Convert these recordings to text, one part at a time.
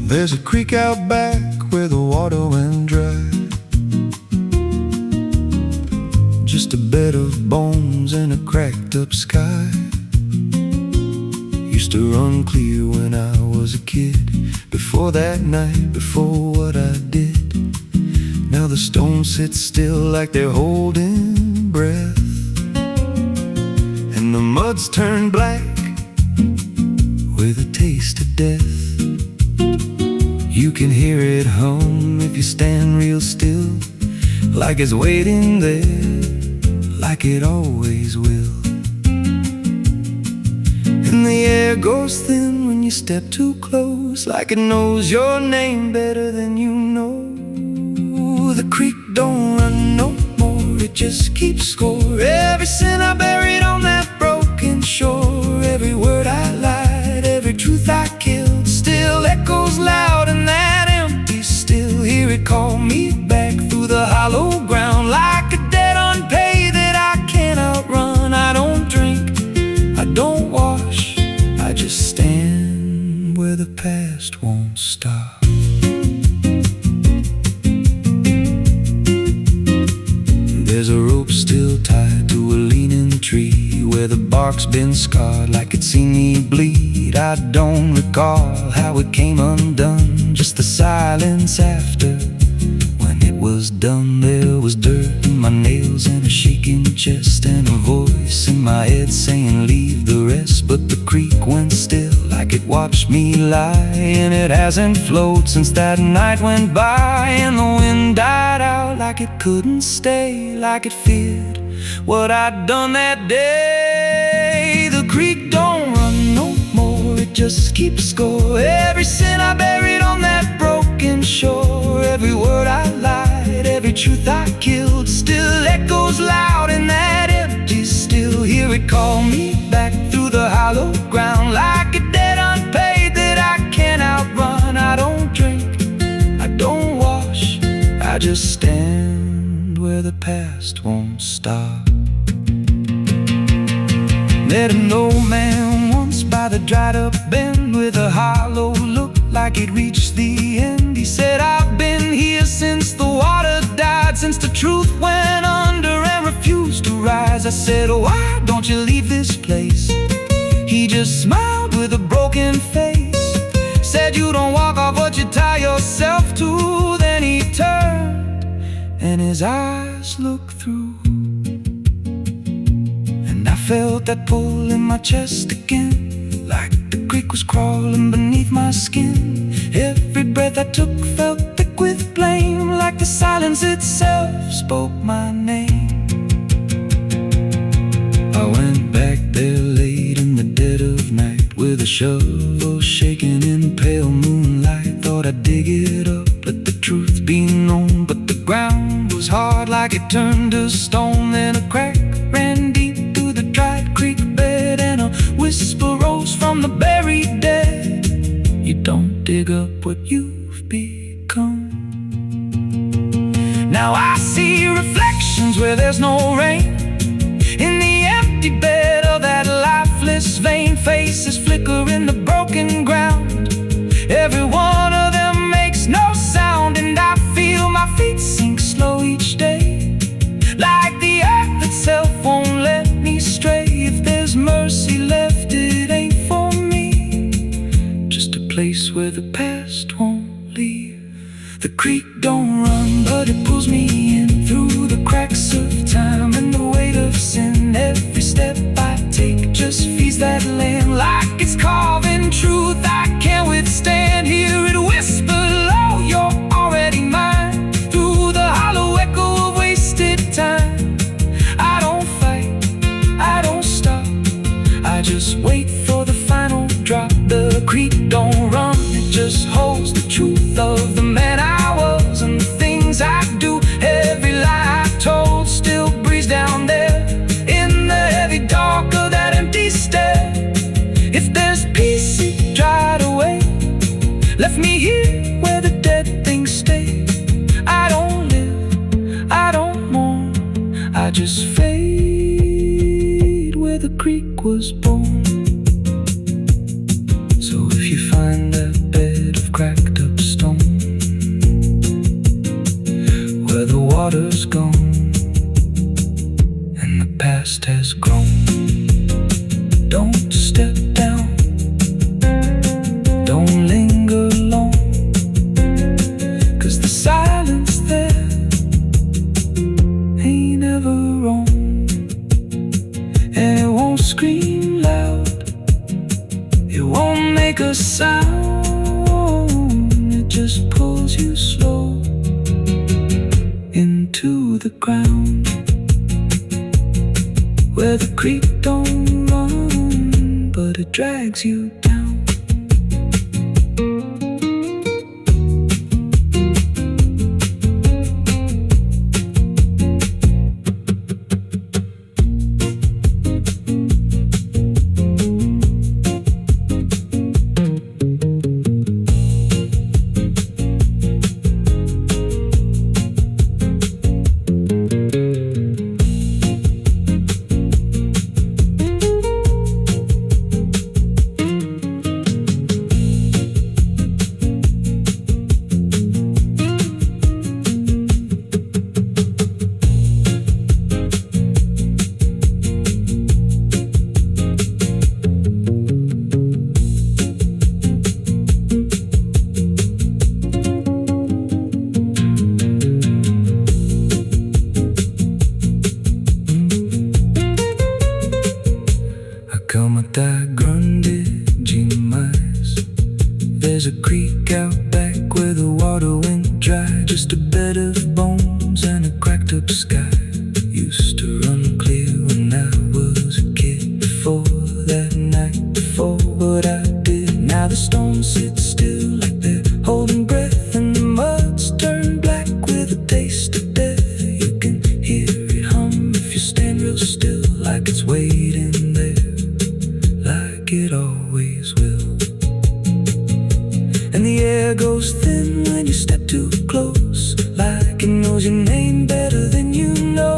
There's a creek out back where the water went dry. Just a bed of bones and a cracked up sky. Used to run clear when I was a kid. Before that night, before what I did. Now the stones sit still like they're holding breath, and the mud's turned black with a taste of death. You can hear it hum if you stand real still, like it's waiting there, like it always will. And the air goes thin when you step too close, like it knows your name better than you know. The creek don't run no more, it just keeps score. Every sin I buried on that broken shore, every word I lied, every truth I killed, still echoes loud in that empty still. Hear it call me back through the hollow ground, like a debt unpaid that I can't outrun. I don't drink, I don't wash, I just stand where the past won't stop. There's a rope still tied to a leaning tree, where the bark's been scarred like it's seen me bleed. I don't recall how it came undone, just the silence after. When it was done, there was dirt in my nails and a shaking chest, and a voice in my head saying leave the rest. But the creek went still like it watched me lie, and it hasn't flowed since that night went by. And the wind died out like it couldn't stay, like it feared what I'd done that day. The creek don't run no more, it just keeps score. Every sin I buried on that broken shore, every word I lied, every truth I killed, still echoes loud in that empty still. Hear it call me back through the hollow ground, like a debt unpaid that I can't outrun. I don't drink, I don't wash, I just stand where the past won't stop. Met an old man once by the dried up bend, with a hollow look like it reached the end. He said, I've been here since the water died, since the truth went under and refused to rise. I said, why don't you leave this place? He just smiled with a broken face, said, you don't walk off what you tie yourself to. Then he turned and his eyes looked through, and I felt that pull in my chest again, like the creek was crawling beneath my skin. Every breath I took felt thick with blame, like the silence itself spoke my name. I went back there late in the dead of night, with a shovel shaking in pale moonlight. Thought I'd dig it up, let the truth be known, but the ground was hard like it turned to stone. Then a crack ran deep through the dried creek bed, and a whisper rose from the buried dead. You don't dig up what you've become. Now I see reflections where there's no rain, in the empty bed of that lifeless vein. Faces flicker in the broken ground, every one of them makes no sound. And I feel my feet sink slow each day, like the earth itself won't let me stray. If there's mercy left, it ain't for me, just a place where the past won't leave. The creek don't run, but it pulls me in through the cracks of time and the weight of sin. Every step I take just feeds that land, like it's carving truth I can't withstand. Hear it whisper low, you're already mine, through the hollow echo of wasted time. I don't fight, I don't stop, I just wait for the final drop. The creek don't run, it just holds the truth of the man I was and the things I do. Every lie I told still breathes down there in the heavy dark of that empty stare. If there's peace, it dried away, left me here where the dead things stay. I don't live, I don't mourn, I just fade where the creek was born. So if you find that bed of cracked up make a sound, it just pulls you slow into the ground, where the creek don't run, but it drags you down. Como tá grande demais. There's a creek out back where the water went dry. Just a bed of bones and a cracked up sky. Used to run clear when I was a kid. Before that night, before what I did. Now the stones sit still like they're holding breath, and the mud's turned black with a taste of death. You can hear it hum if you stand real still, like it's waiting there, like it always will. And the air goes thin when you step too close, like it knows your name better than you know.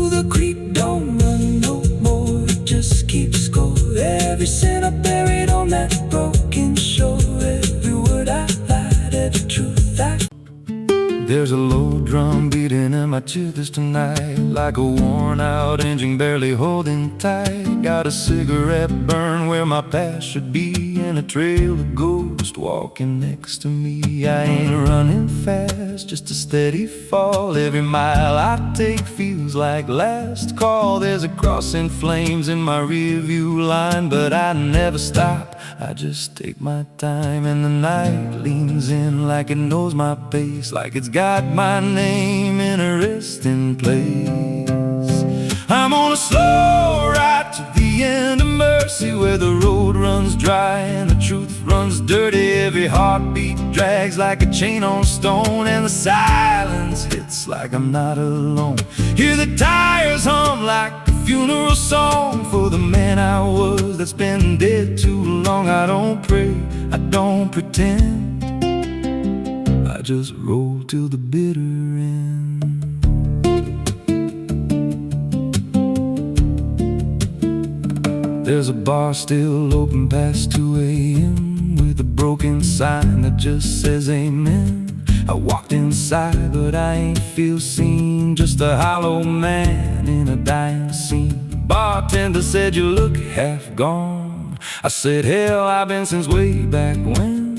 The creek don't run no more, it just keeps going. Every sin I buried on that broken shore, every word I lied, every truth I. There's a low drum beating in my chest tonight, like a worn out engine barely holding tight. Got a cigarette burn where my past should be, and a trail of ghosts walking next to me. I ain't running fast, just a steady fall. Every mile I take feels like last call. There's a cross in flames in my rearview line, but I never stop, I just take my time. And the night leans in like it knows my pace, like it's got my name in a resting place. I'm on a slow ride to the end of mercy, where the road runs dry and the truth runs dirty. Every heartbeat drags like a chain on stone, and the silence hits like I'm not alone. Hear the tires hum like a funeral song for the man I was that's been dead too long. I don't pray, I don't pretend, I just roll till the bitter end. There's a bar still open past 2 a.m. with a broken sign that just says amen. I walked inside but I ain't feel seen, just a hollow man in a dying scene. Bartender said you look half gone. I said hell, I've been since way back when.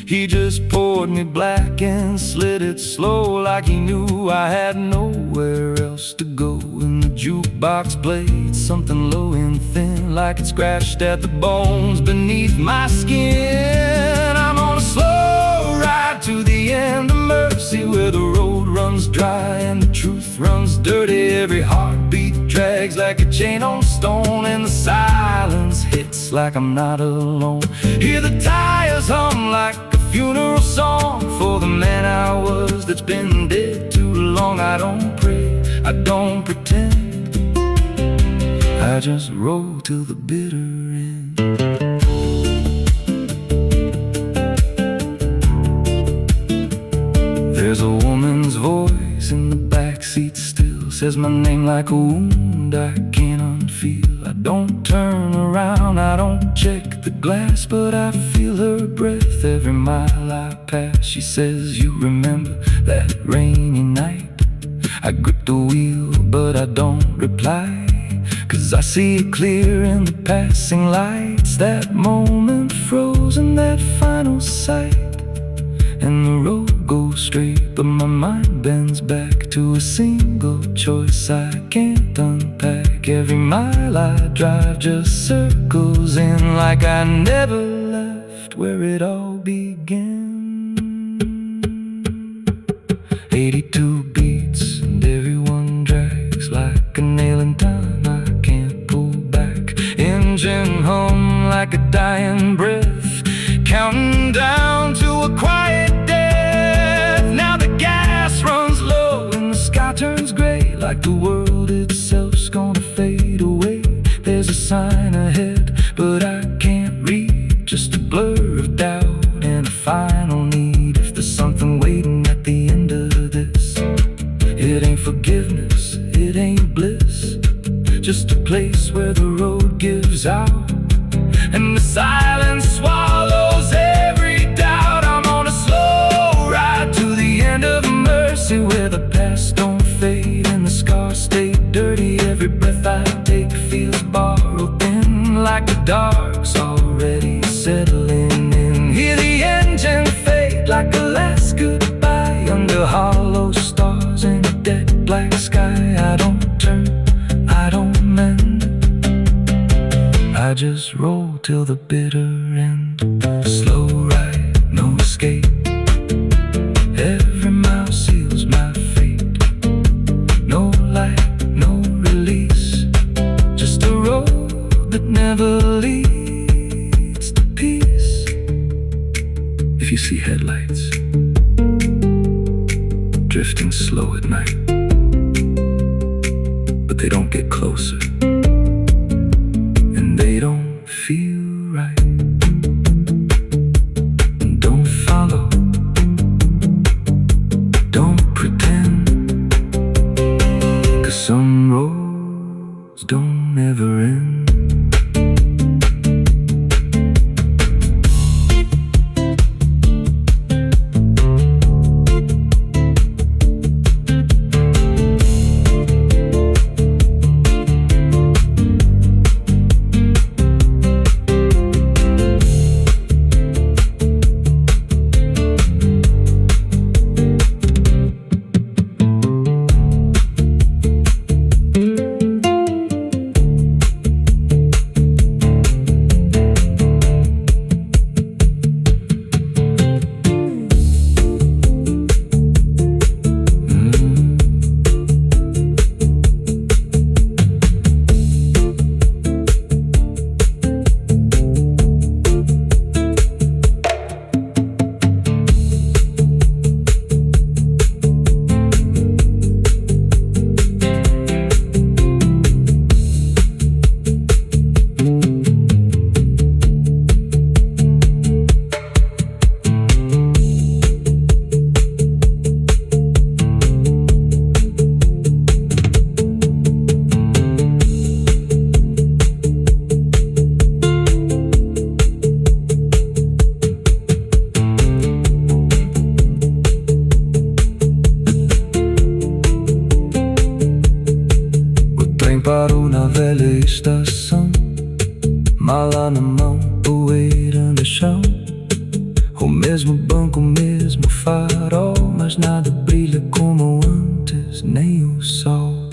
He just poured me black and slid it slow, like he knew I had nowhere else to go. And the jukebox played something low and thin, like it scratched at the bones beneath my skin. I'm on a slow ride to the end of mercy, where the road runs dry and the truth runs dirty. Every heartbeat drags like a chain on stone, and the silence hits like I'm not alone. Hear the tires hum like a funeral song for the man I was that's been dead too long. I don't pray, I don't pretend, I just roll till the bitter end. There's a woman's voice in the backseat still, says my name like a wound I can't unfeel. I don't turn around, I don't check the glass, but I feel her breath every mile I pass. She says, you remember that rainy night? I grip the wheel but I don't reply, 'cause I see it clear in the passing lights. That moment frozen, that final sight, and the road goes straight, but my mind bends back to a single choice I can't unpack. Every mile I drive just circles in, like I never left where it all began. 82 beats and everyone drags like a nail in time I can't pull back. Engine hum like a dying breath, counting down to a quiet death. Now the gas runs low and the sky turns gray, like the world itself's gonna fade away. There's a sign ahead, but I can't read, just a blur of doubt and a final need. If there's something waiting at the end of this, it ain't forgiveness, it ain't bliss, just a place where the road gives out and the silence swallows every doubt. I'm on a slow ride to the end of mercy, where the past don't fade and the scars stay dirty. Every breath I take feels borrowed in, like the dark's already settling in. Hear the engine fade like a last goodbye under hollow stars in a dead black sky. I don't turn, I don't mend, I just roll till the bitter end. Slow ride, no escape, every mile seals my fate. No light, no release, just a road that never leads to peace. If you see headlights drifting slow at night, but they don't get closer, they don't feel right. Don't follow, don't pretend, 'cause some roads don't ever end. Parou na velha estação, mala na mão, poeira no chão. O mesmo banco, o mesmo farol, mas nada brilha como antes, nem o sol.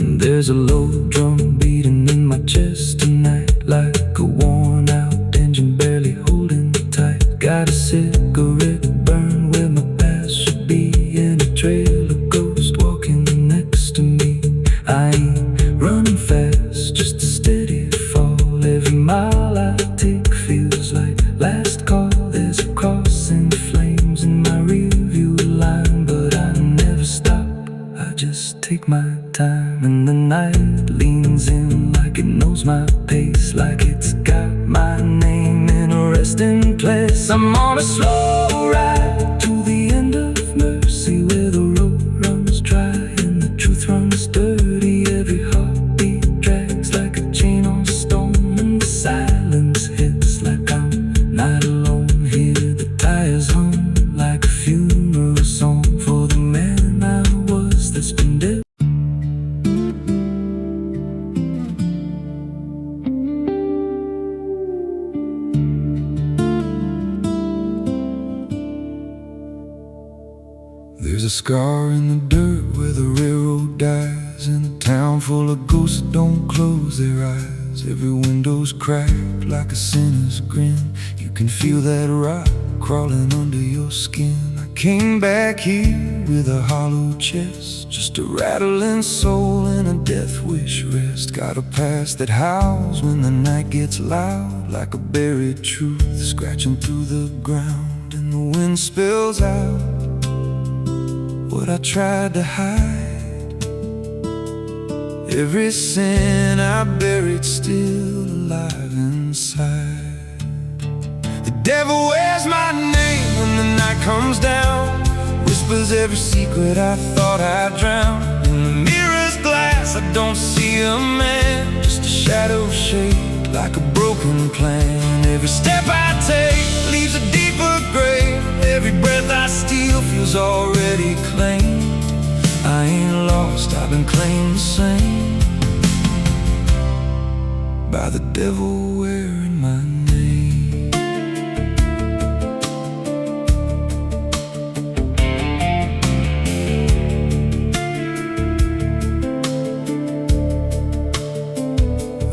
And there's a low drum beating in my chest tonight, like a worn out engine barely holding tight. Got a cigarette burn where my past should be, and a trail of ghosts walking next to me. I ain't running fast, just a steady fall. Every mile I take feels like last call. There's a cross in flames in my rearview line, but I never stop, I just take my time. And the night leans in like it knows my pace, like it's got my name in a resting place. I'm on a slow ride to the end of mercy, where the road runs dry and the truth runs dirty. Every heartbeat drags like a chain on stone, and the silence hits like I'm not alone here. The tires hum like a funeral song for the man I was that's been dead. There's a scar in the dirt where the railroad dies, in a town full of ghosts that don't close their eyes. Every window's cracked like a sinner's grin. You can feel that rock crawling under your skin. I came back here with a hollow chest, just a rattling soul and a death wish rest. Got a past that howls when the night gets loud, like a buried truth scratching through the ground. And the wind spills out what I tried to hide. Every sin I buried still alive inside. The devil wears my name when the night comes down, whispers every secret I thought I'd drown. In the mirror's glass I don't see a man, just a shadow shaped like a broken plan. Every step I take leaves a deeper grave. Every breath I steal feels already claimed. I ain't lost, I've been claimed the same by the devil wearing my name.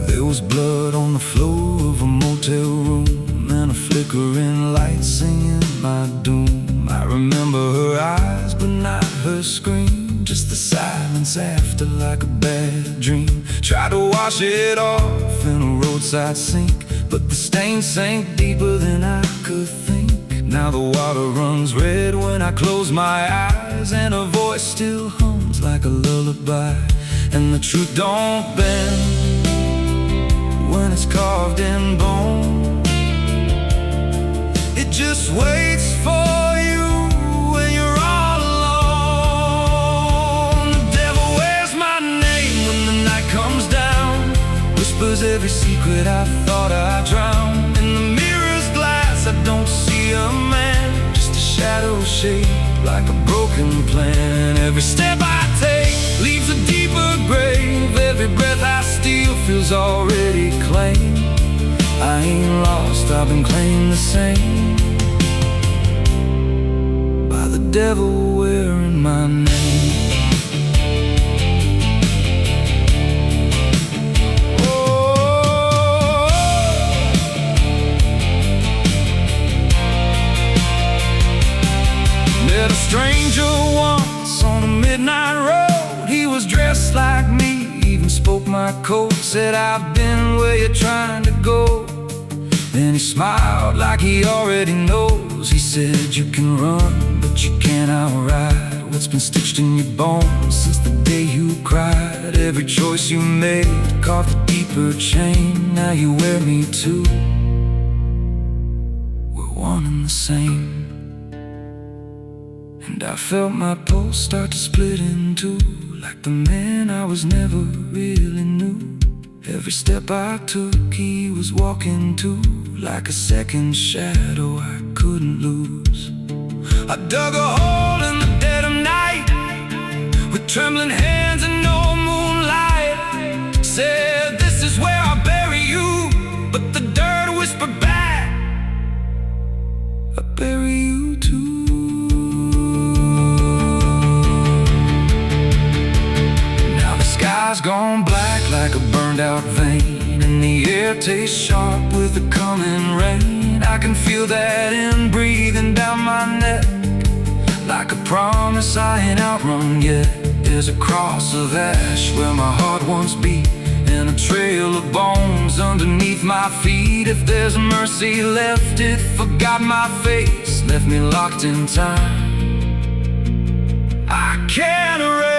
There was blood on the floor of a motel room, and a flickering light singing my doom. I remember her eyes but not her scream, just the silence after like a bad dream. Tried to wash it off in a roadside sink, but the stain sank deeper than I could think. Now the water runs red when I close my eyes, and her voice still hums like a lullaby. And the truth don't bend when it's carved in bone. It just waits for you when you're all alone. The devil wears my name when the night comes down, whispers every secret I thought I'd drown. In the mirror's glass I don't see a man, just a shadow shaped like a broken plan. Every step I take leaves a deeper grave. Every breath I steal feels already claimed. I ain't lost, I've been claimed the same by the devil wearing my name. Oh, met a stranger once on a midnight road. He was dressed like me, even spoke my code. Said, I've been where you're trying to go. Then he smiled like he already knows. He said, you can run, but you can't outride what's been stitched in your bones since the day you cried. Every choice you made carved a deeper chain. Now you wear me too. We're one and the same. And I felt my pulse start to split in two, like the man I was never really knew. Every step I took he was walking too, like a second shadow I couldn't lose. I dug a hole in the dead of night with trembling hands and no moonlight. Said, this is where I'll bury you, but the dirt whispered back, I'll bury you too. Now the sky's gone black like a burned out vein, and the air tastes sharp with the coming rain. I can feel that in breathing down my neck, like a promise I ain't outrun yet. There's a cross of ash where my heart once beat, and a trail of bones underneath my feet. If there's mercy left, it forgot my face, left me locked in time. I can't erase.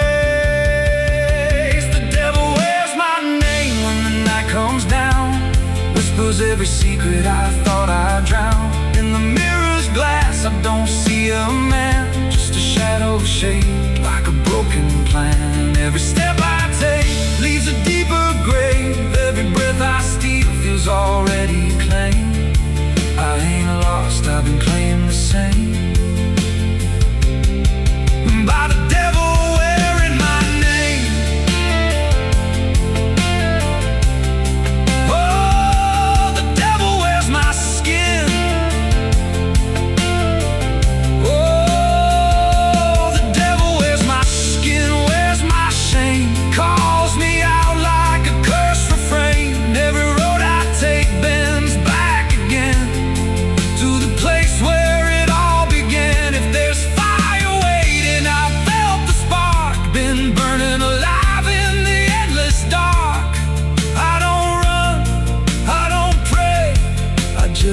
The devil wears my name when the night comes down, whispers every secret I thought I'd drown. In the mirror's glass I don't see a man, just a shadow shaped like a broken plan. Every step I take leaves a deeper grave. Every breath I steal feels already claimed. I ain't lost, I've been claimed the same by the devil wearing my name. Oh, the devil wears my skin. Oh, the devil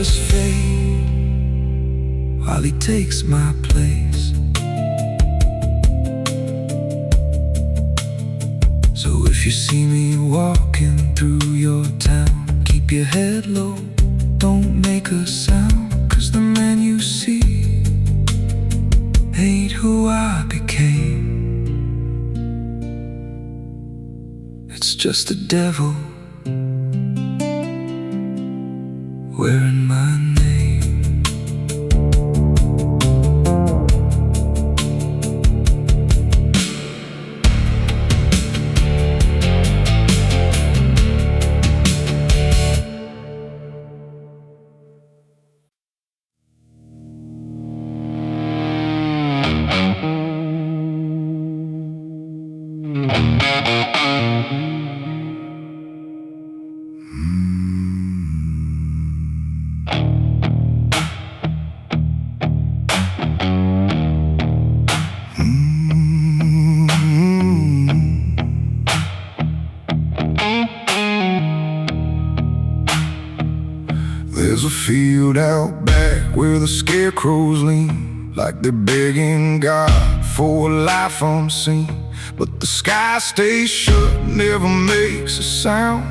just fade while he takes my place. So if you see me walking through your town, keep your head low, don't make a sound, 'cause the man you see ain't who I became. It's just the devil wearing my name. There's a field out back where the scarecrows lean, like they're begging God for a life unseen. But the sky stays shut, never makes a sound,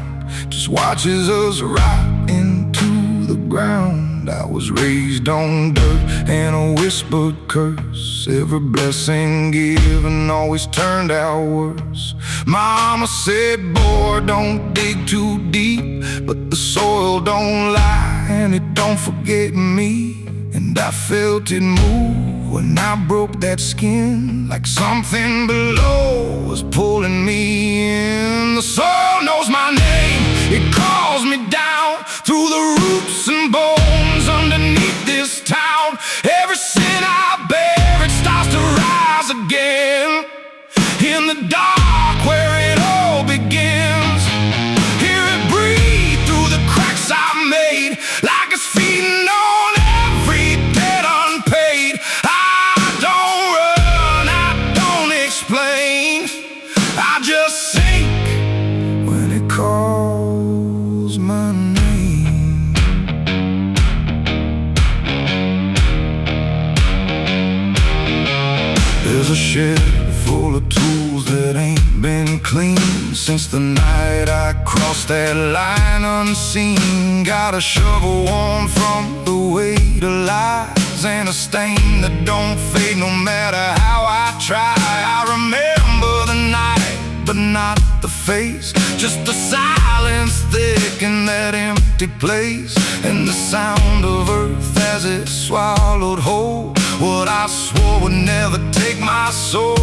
just watches us rot into the ground. I was raised on dirt and a whispered curse. Every blessing given always turned out worse. Mama said, boy, don't dig too deep, but the soil don't lie and it don't forget me. And I felt it move when I broke that skin, like something below was pulling me in. The soil knows my name, it calls me down through the roots and bones underneath this town. Every sin I bear, it starts to rise again. In the dark where it all begins, hear it breathe through the cracks I made, like it's feeding on every debt unpaid. I don't run, I don't explain, I just sink when it calls my name. There's a shed full of tools that ain't been cleaned since the night I crossed that line unseen. Got a shovel worn from the weight of lies and a stain that don't fade no matter how I try. I remember the night, but not the face, just the silence thick in that empty place, and the sound of earth as it swallowed whole what I swore would never take my soul.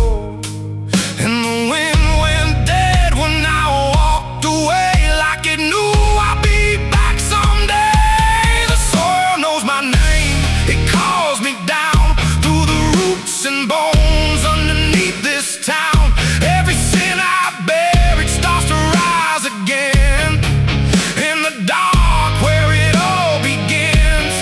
And the wind went dead when I walked away, like it knew I'd be back someday. The soil knows my name, it calls me down through the roots and bones underneath this town. Every sin I bear, it starts to rise again. In the dark where it all begins,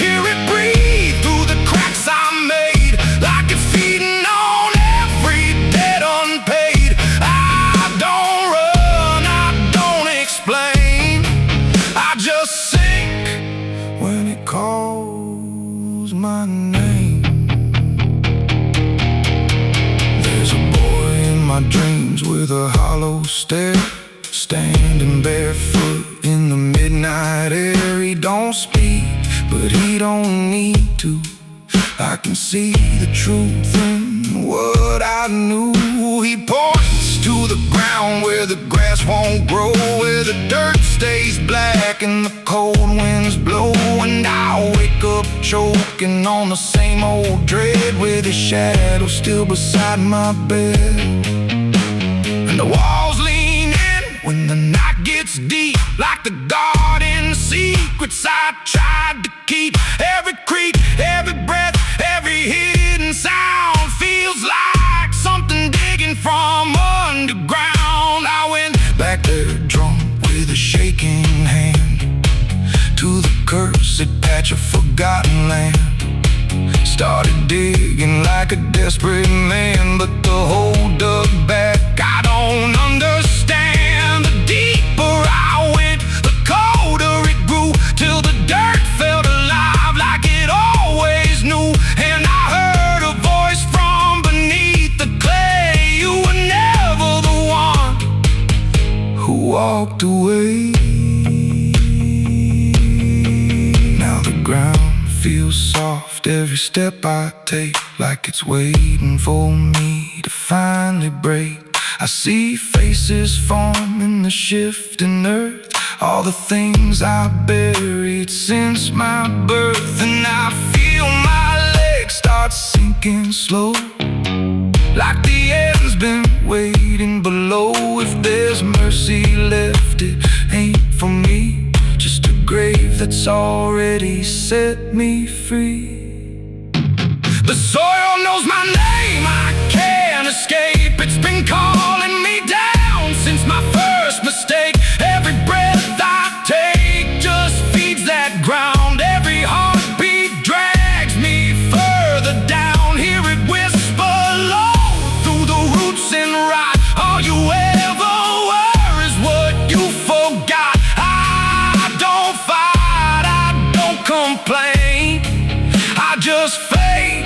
hear it breathe through the cracks I made, like it's feeding on every debt unpaid. I don't run, I don't explain, I just sink when it calls my name. There's a boy in my dreams with a hollow stare, standing barefoot in the midnight air. He don't speak, but he don't need to. I can see the truth in what I knew. He points to the ground where the grass won't grow, where the dirt stays black and the cold winds blow. And I wake up choking on the same old dread, with his shadow still beside my bed. And the walls lean in when the night gets deep, like the garden secrets I tried to keep. Every creak, every breath, every hidden sound feels like something digging from underground. I went back there drunk with a shaking hand to the cursed patch of forgotten land. Started digging like a desperate man, but the hole dug back. I don't understand. The deeper I went, the colder it grew, till the dirt feels soft every step I take, like it's waiting for me to finally break. I see faces form in the shifting earth, all the things I buried since my birth. And I feel my legs start sinking slow, like the end's been waiting below. If there's mercy left, it ain't for me, just a grave that's already set me free. The soil knows my name, I can't escape. It's been calling me down since my first mistake. Every breath I take just feeds that ground. Every heartbeat drags me further down. Hear it whisper low through the roots and rot. All you ever were is what you forgot. I don't fight, I don't complain, I just fade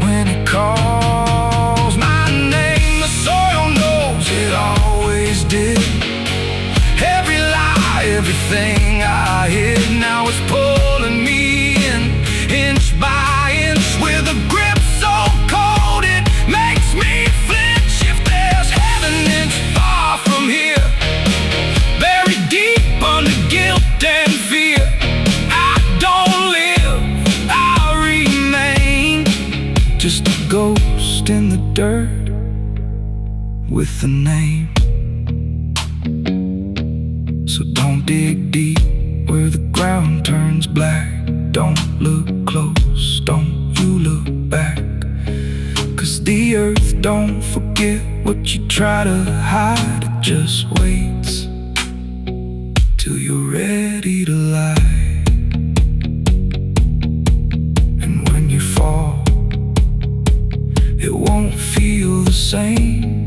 when it calls my name. The soil knows it always did. Every lie, everything I hid, now it's pulling me in, inch by inch, with a grip so cold it makes me flinch. If there's heaven, it's far from here, buried deep under guilt and fear. I don't live, I remain, just a ghost in the dirt with a name. So don't dig deep where the ground turns black. Don't look close, don't you look back, 'cause the earth don't forget what you try to hide. It just waits till you're ready to lie. And when you fall, it won't feel the same.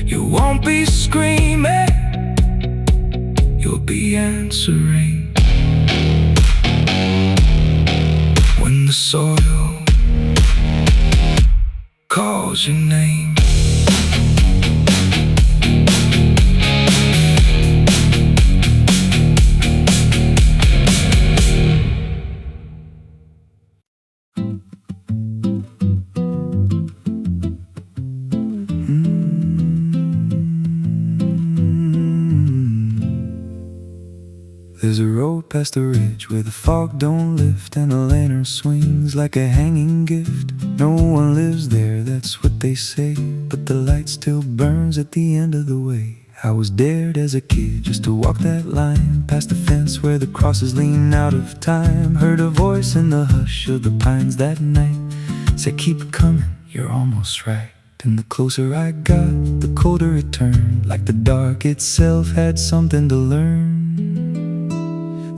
You won't be screaming, you'll be answering. When the soil calls your name. There's a road past the ridge where the fog don't lift, and the lantern swings like a hanging gift. No one lives there, that's what they say, but the light still burns at the end of the way. I was dared as a kid just to walk that line, past the fence where the crosses lean out of time. Heard a voice in the hush of the pines that night, said keep it coming, you're almost right. And the closer I got, the colder it turned, like the dark itself had something to learn.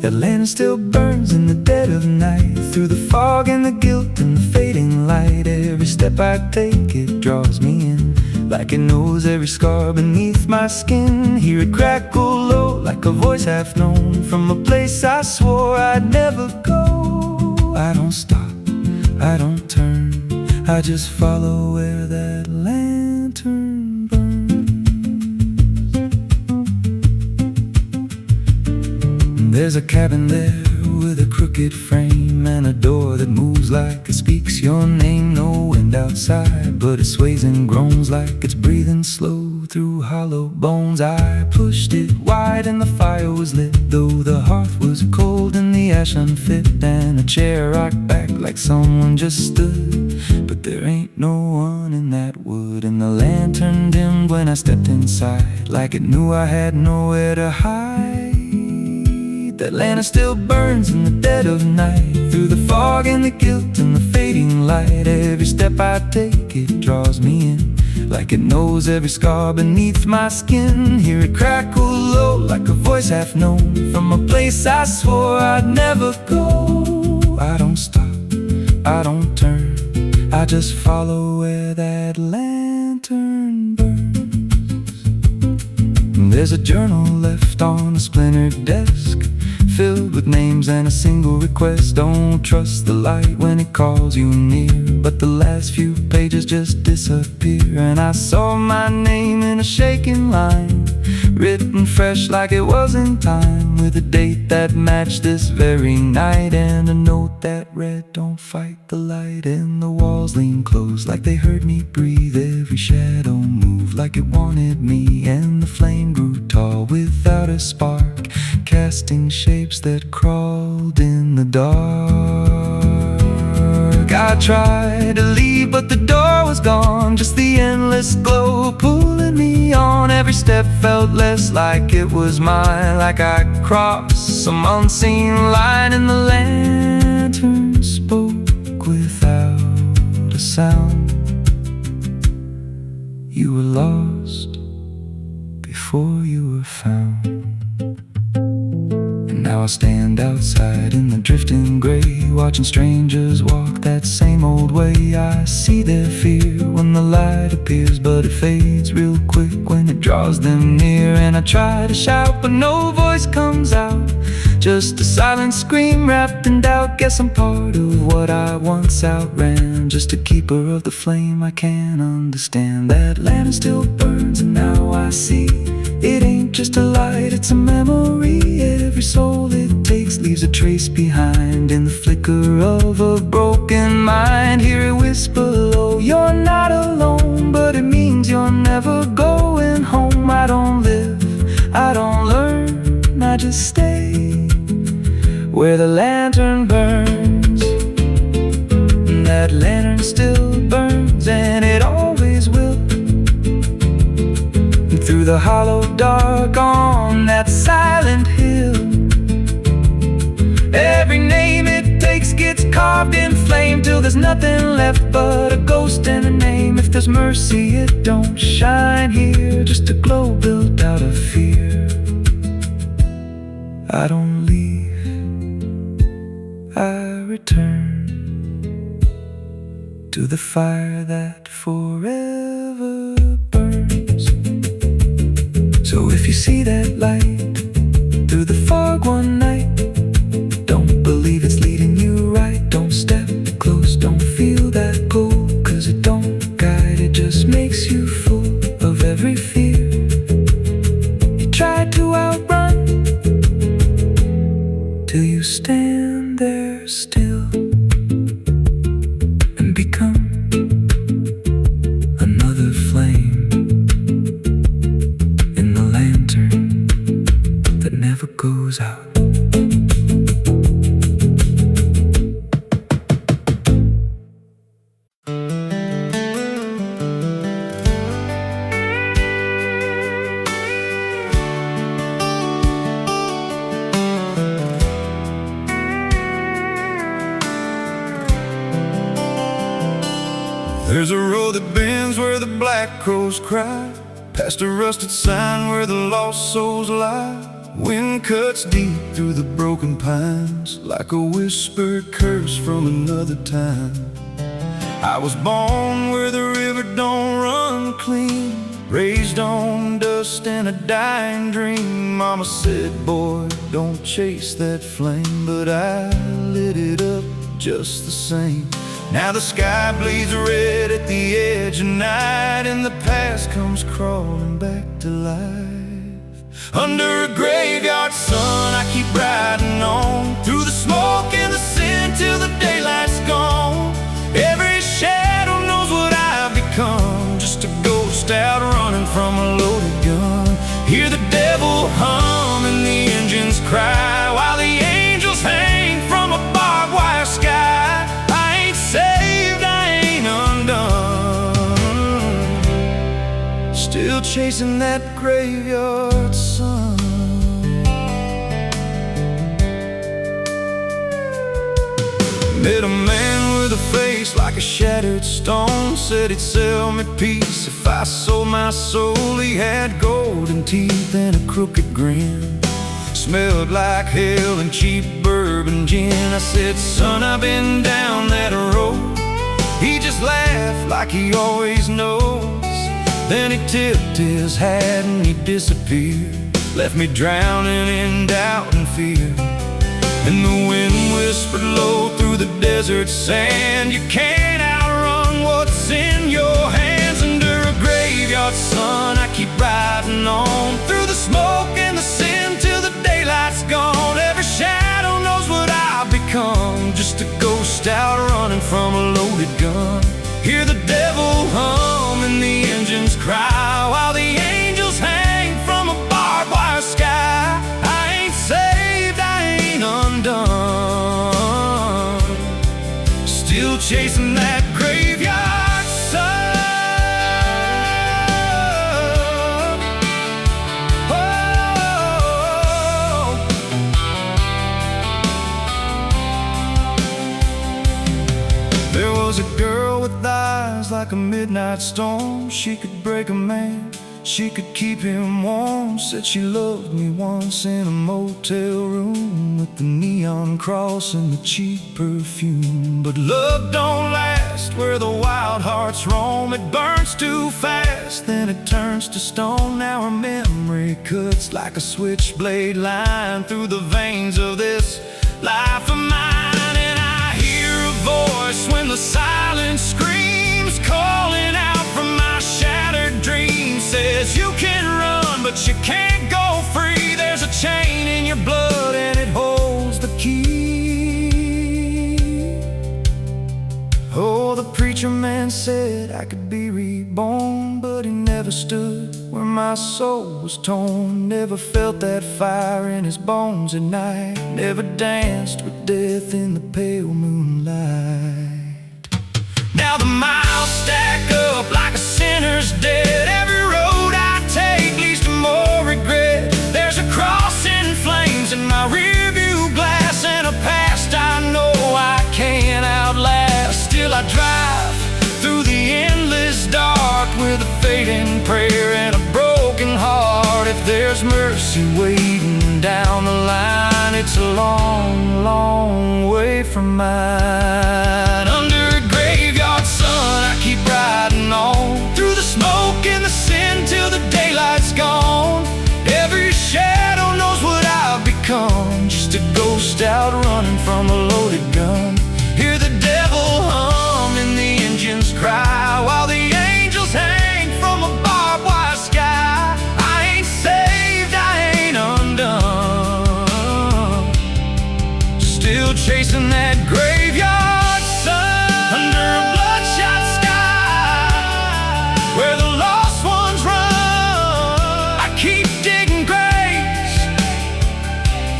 That lantern still burns in the dead of night, through the fog and the guilt and the fading light. Every step I take, it draws me in, like it knows every scar beneath my skin. Hear it crackle low, like a voice half known, from a place I swore I'd never go. I don't stop, I don't turn, I just follow where that lantern burns. There's a cabin there with a crooked frame, and a door that moves like it speaks your name. No wind outside, but it sways and groans like it's breathing slow through hollow bones. I pushed it wide and the fire was lit, though the hearth was cold and the ash unfit. And a chair rocked back like someone just stood, but there ain't no one in that wood. And the lantern dimmed when I stepped inside, like it knew I had nowhere to hide. That lantern still burns in the dead of night, through the fog and the guilt and the fading light. Every step I take, it draws me in, like it knows every scar beneath my skin. Hear it crackle low, like a voice half known, from a place I swore I'd never go. I don't stop, I don't turn, I just follow where that lantern burns. There's a journal left on a splintered desk, filled with names and a single request. Don't trust the light when it calls you near, but the last few pages just disappear. And I saw my name in a shaking line, written fresh like it was in time, with a date that matched this very night, and a note that read, don't fight the light. And the walls leaned close like they heard me breathe. Every shadow moved like it wanted me, and the flame grew tall without a spark, casting shapes that crawled in the dark. I tried to leave, but the door was gone, just the endless glow pulling me on. Every step felt less like it was mine, like I crossed some unseen line, and the lantern spoke without a sound. You were lost before you were found. And now I stand outside in the drifting gray, watching strangers walk that same old way. I see their fear when the light appears, but it fades real quick when it draws them near. And I try to shout, but no voice comes out, just a silent scream wrapped in doubt. Guess I'm part of what I once outran, just a keeper of the flame I can't understand. That lantern still burns, and now I see it ain't just a light, it's a memory. Every soul it takes leaves a trace behind, in the flicker of a broken mind. Hear it whisper low, you're not alone, but it means you're never going home. I don't live, I don't learn, I just stay where the lantern burns. And that lantern still burns, and it always will. And through the hollow dark on that silent hill, every name it takes gets carved in flame, till there's nothing left but a ghost and a name. If there's mercy, it don't shine here, just a glow built out of fear. I don't leave, I return to the fire that forever burns. So if you see that light through the fog one night, don't believe it's leading you right. Don't step close, don't feel that pull, 'cause it don't guide, it just makes you full of every fear you tried to outrun, till you stand there still and become another flame in the lantern that never goes out. There's a road that bends where the black crows cry, past a rusted sign where the lost souls lie. Wind cuts deep through the broken pines, like a whispered curse from another time. I was born where the river don't run clean, raised on dust and a dying dream. Mama said, boy, don't chase that flame, but I lit it up just the same. Now the sky bleeds red at the edge of night, and the past comes crawling back to life. Under a graveyard sun, I keep riding on, through the smoke and the sin till the daylight's gone. Every shadow knows what I've become, just a ghost out running from a loaded gun. Hear the devil hum and the engines cry, while the angels hang from a barbed wire sky. Saved, I ain't undone, still chasing that graveyard sun. Met a man with a face like a shattered stone, said he'd sell me peace if I sold my soul. He had golden teeth and a crooked grin, smelled like hell and cheap bourbon gin. I said, son, I've been down that road. He just laughed like he always knows. Then he tipped his hat and he disappeared, left me drowning in doubt and fear. desert sand. You can't outrun what's in your hands. Under a graveyard sun, I keep riding on through the smoke and the sin till the daylight's gone. Every shadow knows what I've become, just a ghost out running from a loaded gun. Hear the devil hum and the engines cry while the angels hang from a barbed wire sky. I ain't saved, I ain't undone, still chasing that graveyard sun. There was a girl with eyes like a midnight storm. She could break a man, she could keep him warm. Said she loved me once in a motel room with the neon cross and the cheap perfume. But love don't last where the wild hearts roam. It burns too fast, then it turns to stone. Now her memory cuts like a switchblade line through the veins of this life of mine. Voice when the silence screams, calling out from my shattered dreams. Says you can run, but you can't go free. There's a chain in your blood and it holds the key. Oh, the preacher man said I could be reborn, but he never stood where my soul was torn. Never felt that fire in his bones at night. Never danced with death in the pale moonlight. Now the miles stack up like a sinner's debt. Every road I take leads to more regret. There's a cross in flames in my rearview glass, and a past I know I can't outlast. Still I drive through the endless dark with a fading prayer and a broken heart. If there's mercy waiting down the line, it's a long, long way from mine. Under a graveyard sun, I keep riding on through the smoke and the sin till the daylight's gone. Every shadow knows what I've become, just a ghost out running from a loaded gun. Hear the devil hum and the engines cry while the angels hang from a barbed wire sky. I ain't saved, I ain't undone, still chasing that graveyard sun. Under a bloodshot sky where the lost ones run, I keep digging graves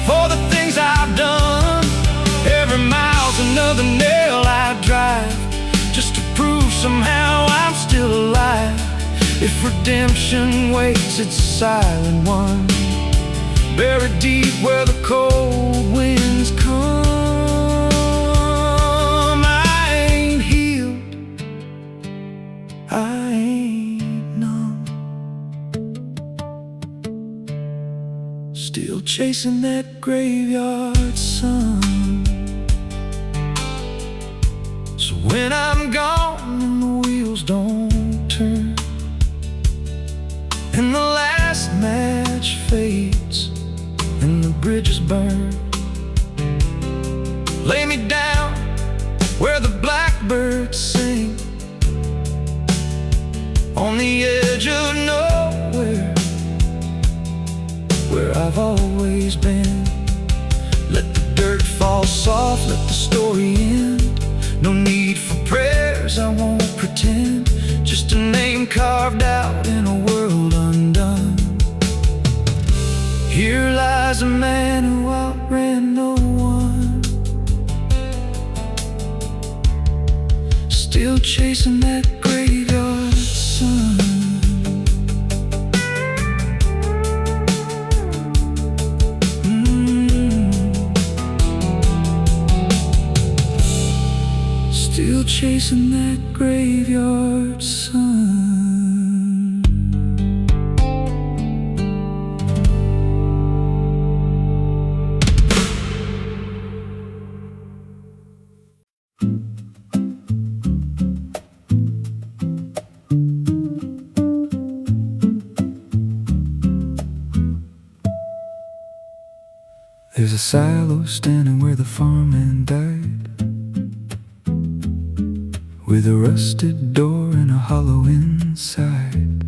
for the things I've done. Every mile's another nail I drive, just to prove somehow I'm still alive. If redemption waits, it's a silent one, buried deep where the cold winds come. I ain't healed, I ain't numb, still chasing that graveyard sun. So when I'm gone and the wheels don't turn and the last match fades and the bridges burn, lay me down where the blackbirds sing, on the edge of nowhere, where I've always been. Let the dirt fall soft, let the story end. No need for prayers, I won't pretend, just a name carved out in a world undone. Here lies a man who outran no one, still chasing that graveyard sun. Still chasing that graveyard sun. There's a silo standing where the farmman died. with a rusted door and a hollow inside.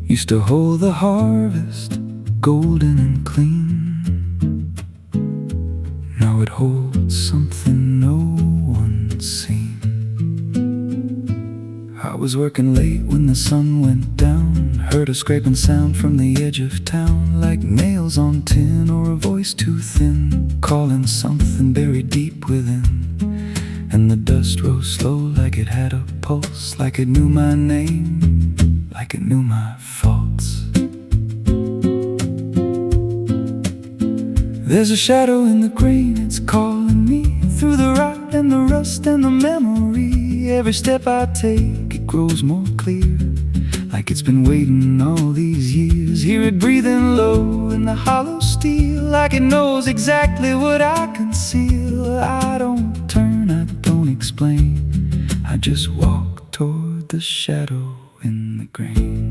Used to hold the harvest, golden and clean. Now it holds something no one's seen. I was working late when the sun went down. Heard a scraping sound from the edge of town, like nails on tin or a voice too thin, calling something buried deep within. And the dust rose slow like it had a pulse, like it knew my name, like it knew my faults. There's a shadow in the grain, it's calling me through the rot and the rust and the memory. Every step I take, it grows more clear, like it's been waiting all these years. Hear it breathing low in the hollow steel, like it knows exactly what I conceal. I don't turn, I don't explain, I just walk toward the shadow in the grain.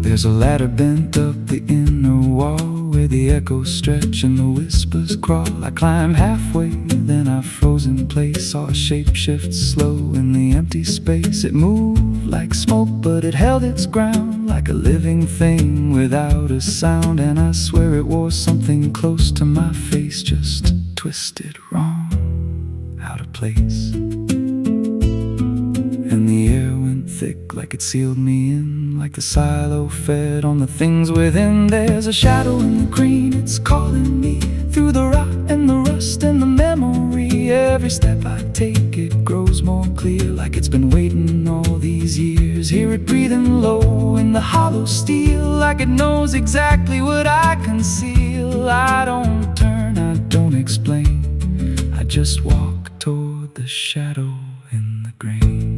There's a ladder bent up the inner wall, where the echoes stretch and the whispers crawl. I climb halfway, then I froze in place. Saw a shape shift slow in the empty space. It moved like smoke, but it held its ground, like a living thing without a sound. And I swear it wore something close to my face, just twisted wrong, out of place. And the air went thick, like it sealed me in, like the silo fed on the things within. There's a shadow in the green, it's calling me through the rot and the rust and the memory. Every step I take, it grows more clear, like it's been waiting all these years. Hear it breathing low in the hollow steel, like it knows exactly what I conceal. I don't turn, I don't explain, I just walk toward the shadow in the grain.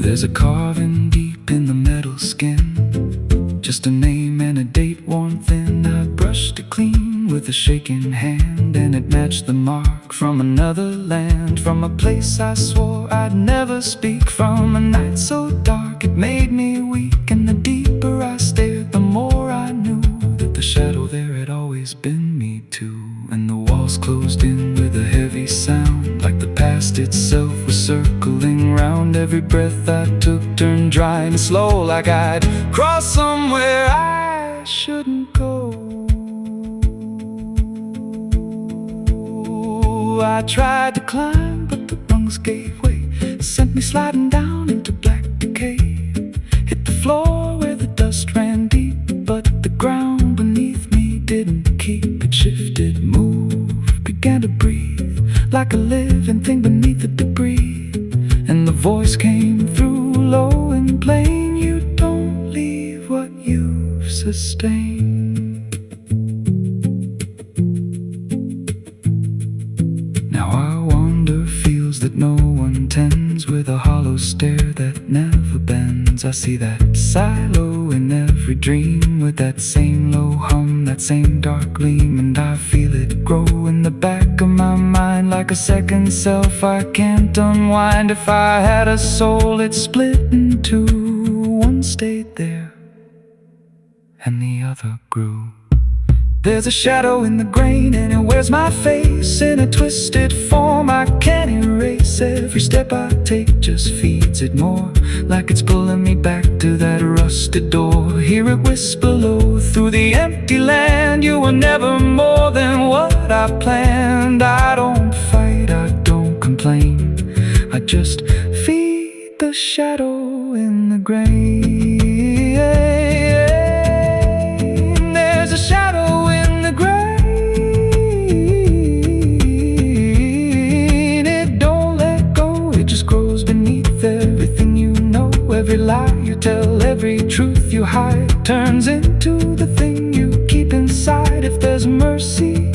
There's a carving deep in the metal skin, just a name and a date worn thin. I brushed it clean with a shaking hand, and it matched the mark from another land, from a place I swore I'd never speak, from a night so dark it made me weak. And the deeper I stared, the more I knew that the shadow there had always been me too. And the walls closed in with a heavy sound, like the past itself was circling round. Every breath I took turned dry and slow, like I'd crossed somewhere I shouldn't go. I tried to climb, but the rungs gave way, sent me sliding down into black decay. Hit the floor where the dust ran deep, but the ground beneath me didn't keep. It shifted, moved, began to breathe, like a living thing beneath the debris. And the voice came through low and plain, you don't leave what you've sustained. Now I wander fields that no one tends, with a hollow stare that never bends. I see that silo in every dream, with that same low hum, that same dark gleam. And I feel it grow in the back of my mind, like a second self I can't unwind. If I had a soul, it split in two. One stayed there and the other grew. There's a shadow in the grain, and it wears my face in a twisted form I can't erase. Every step I take just feeds it more, like it's pulling me back to that rusted door. Hear it whisper low through the empty land, you were never more than what I planned. I don't fight, I don't complain, I just feed the shadow in the grain. There's a shadow in the grain, it don't let go, it just grows beneath everything you know. Every lie you tell, every truth you hide, turns into the thing you keep inside. If there's mercy,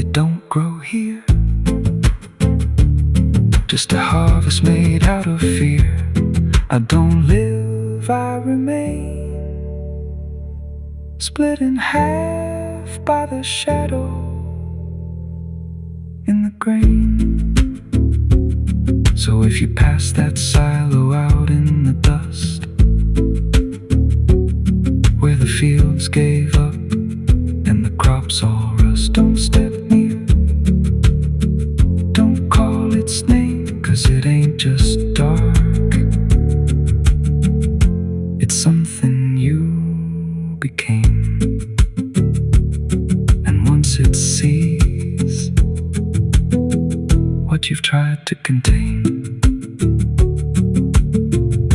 it don't grow here, just a harvest made out of fear. I don't live, I remain, split in half by the shadow in the grain. So if you pass that silo out in the dust, where the fields gave up and the crops all rust. Don't step near, don't call its name, 'cause it ain't just dark, it's something you became. And once it sees what you've tried to contain,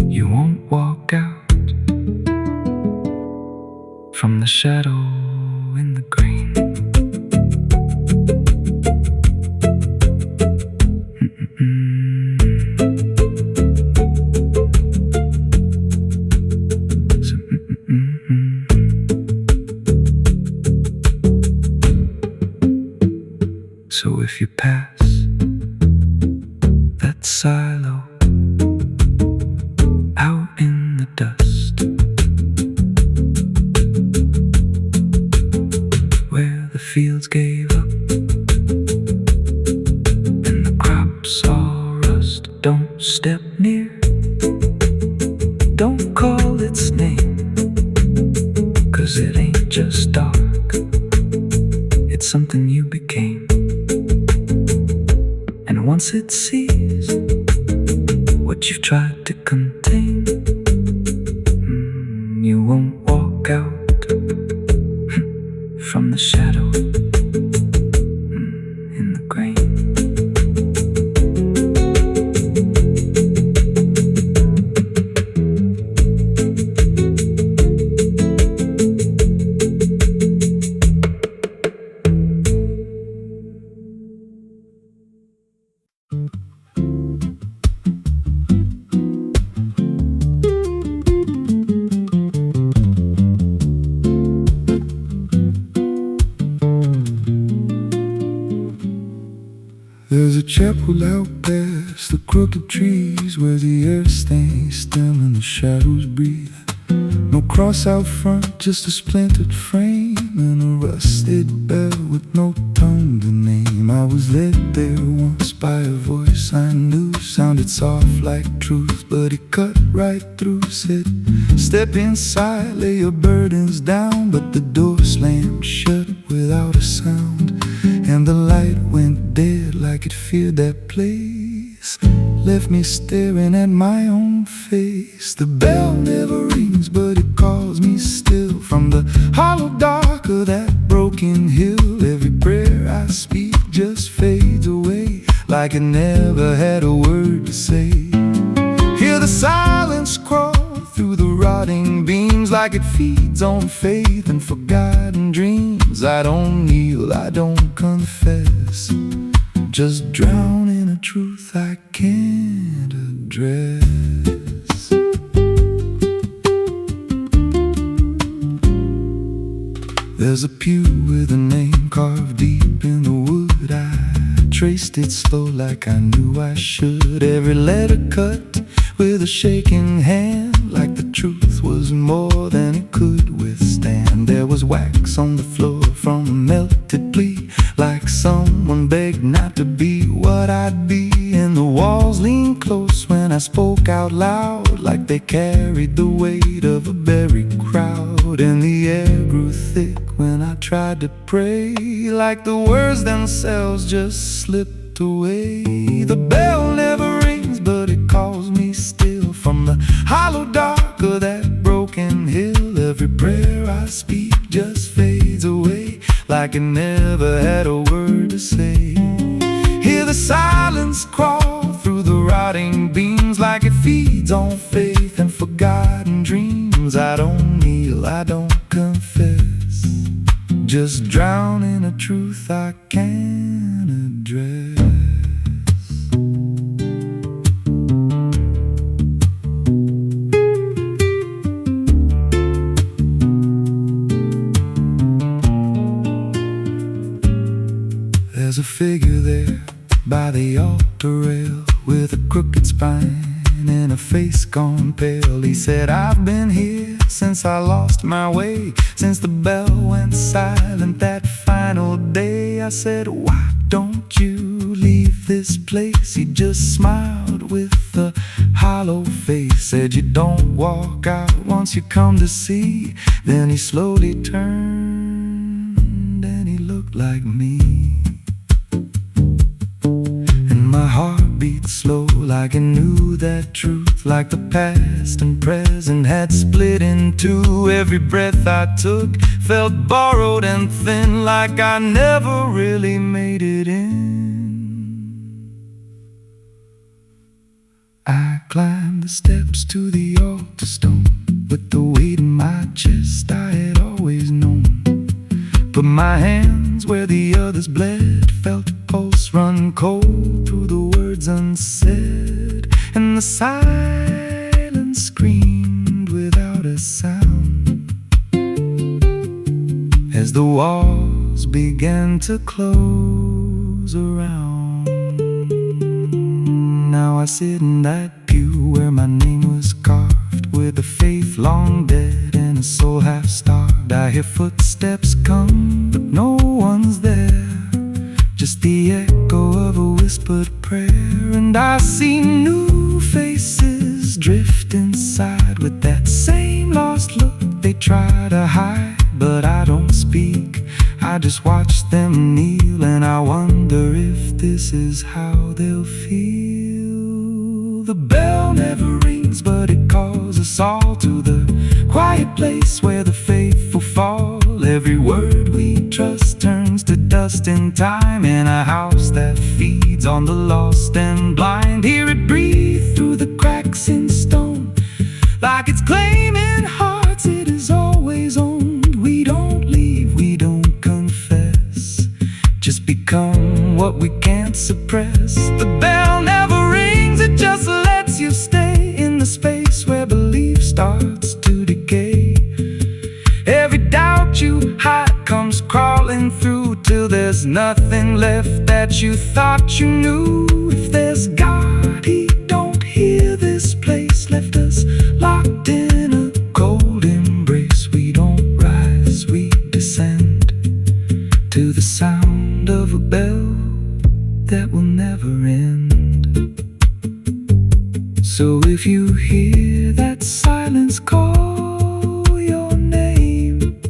you won't walk out from the shadow in the grain. So if you pass that silo out in the dust, where the fields gave up and the crops all rust, don't step near, don't call its name, 'cause it ain't just dark, it's something you became. And once it sees what you've tried to contain, you won't walk out from the shadow in the grain. There's a chapel out past the crooked trees, where the earth stays still and the shadows breathe. No cross out front, just a splintered frame and a rusted bell with no tongue to name. I was led there once by a voice I knew, sounded soft like truth, but it cut right through. Said, step inside, lay your burdens down, but the door slammed shut without a sound, and the light went dead like it feared that place, left me staring at my own face. The bell never rings, but it calls me still from the hollow dark of that broken hill. Every prayer I speak just fades away, like it never had a word to say. Hear the silence crawl through the rotting beams, like it feeds on faith and forgotten dreams. I don't kneel, I don't confess, just drown in a truth I can't address. There's a pew with a name carved deep in the wood. I traced it slow like I knew I should. Every letter cut with a shaking hand, like the truth was more than it could withstand. There was wax on the floor from a melted plea, like someone begged not to be what I'd be. And the walls leaned close when I spoke out loud, like they carried the weight of a buried crowd. And the air grew thick when I tried to pray, like the words themselves just slipped away. The bell never rings, but it calls me still from the hollow dark of that broken hill. Every prayer I speak just fades away, like it never had a word to say. Hear the silence crawl through the rotting beams, like it feeds on faith and forgotten dreams. I don't kneel, I don't confess, just drown in a truth I can't address. There's a figure there by the altar rail, with a crooked spine and a face gone pale. He said, I've been here since I lost my way, since the bell went silent that final day. I said, why don't you leave this place. He just smiled with a hollow face, said you don't walk out once you come to see. Then he slowly turned and he looked like me. And my heart beat slow, like it knew that truth, like the past and present had split in two. Every breath I took felt borrowed and thin, like I never really made it in. I climbed the steps to the altar stone with the weight in my chest I had always known. Put my hands where the others bled, felt a pulse run cold through the words unsaid, and the silence screamed without a sound as the walls began to close around. Now I sit in that pew where my name was carved, with a faith long dead and a soul half starved. I hear footsteps come, but no one's there, just the echo of a whispered prayer. And I see new faces drift inside with that same lost look they try to hide. But I don't speak, I just watch them kneel, and I wonder if this is how they'll feel. The bell never rings, but it calls us all to the quiet place where the faithful fall. Every word we trust turns to dust in time, in a house that feeds on the lost and blind. Hear it breathe through the cracks in stone, like it's claiming hearts it is always owned. We don't leave, we don't confess, just become what we can't suppress. The bell never rings, it just lets you stay in the space where belief starts to decay. Every doubt you hide comes crawling through, till there's nothing left that you thought you knew. If there's God, He don't hear this place, left us locked in a cold embrace. We don't rise, we descend to the sound of a bell that will never end. So if you hear that silence call your name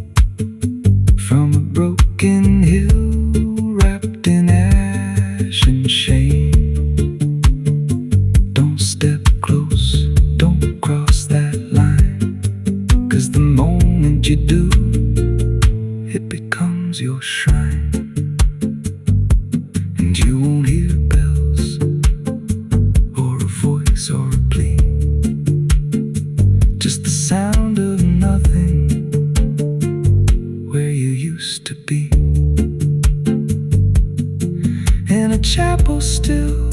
from a broken hill wrapped in ash and shame, don't step close, don't cross that line, 'cause the moment you do, it becomes your shrine. And you won't hear bells or a voice or a plea, just the sound of nothing where you used to be. In a chapel still,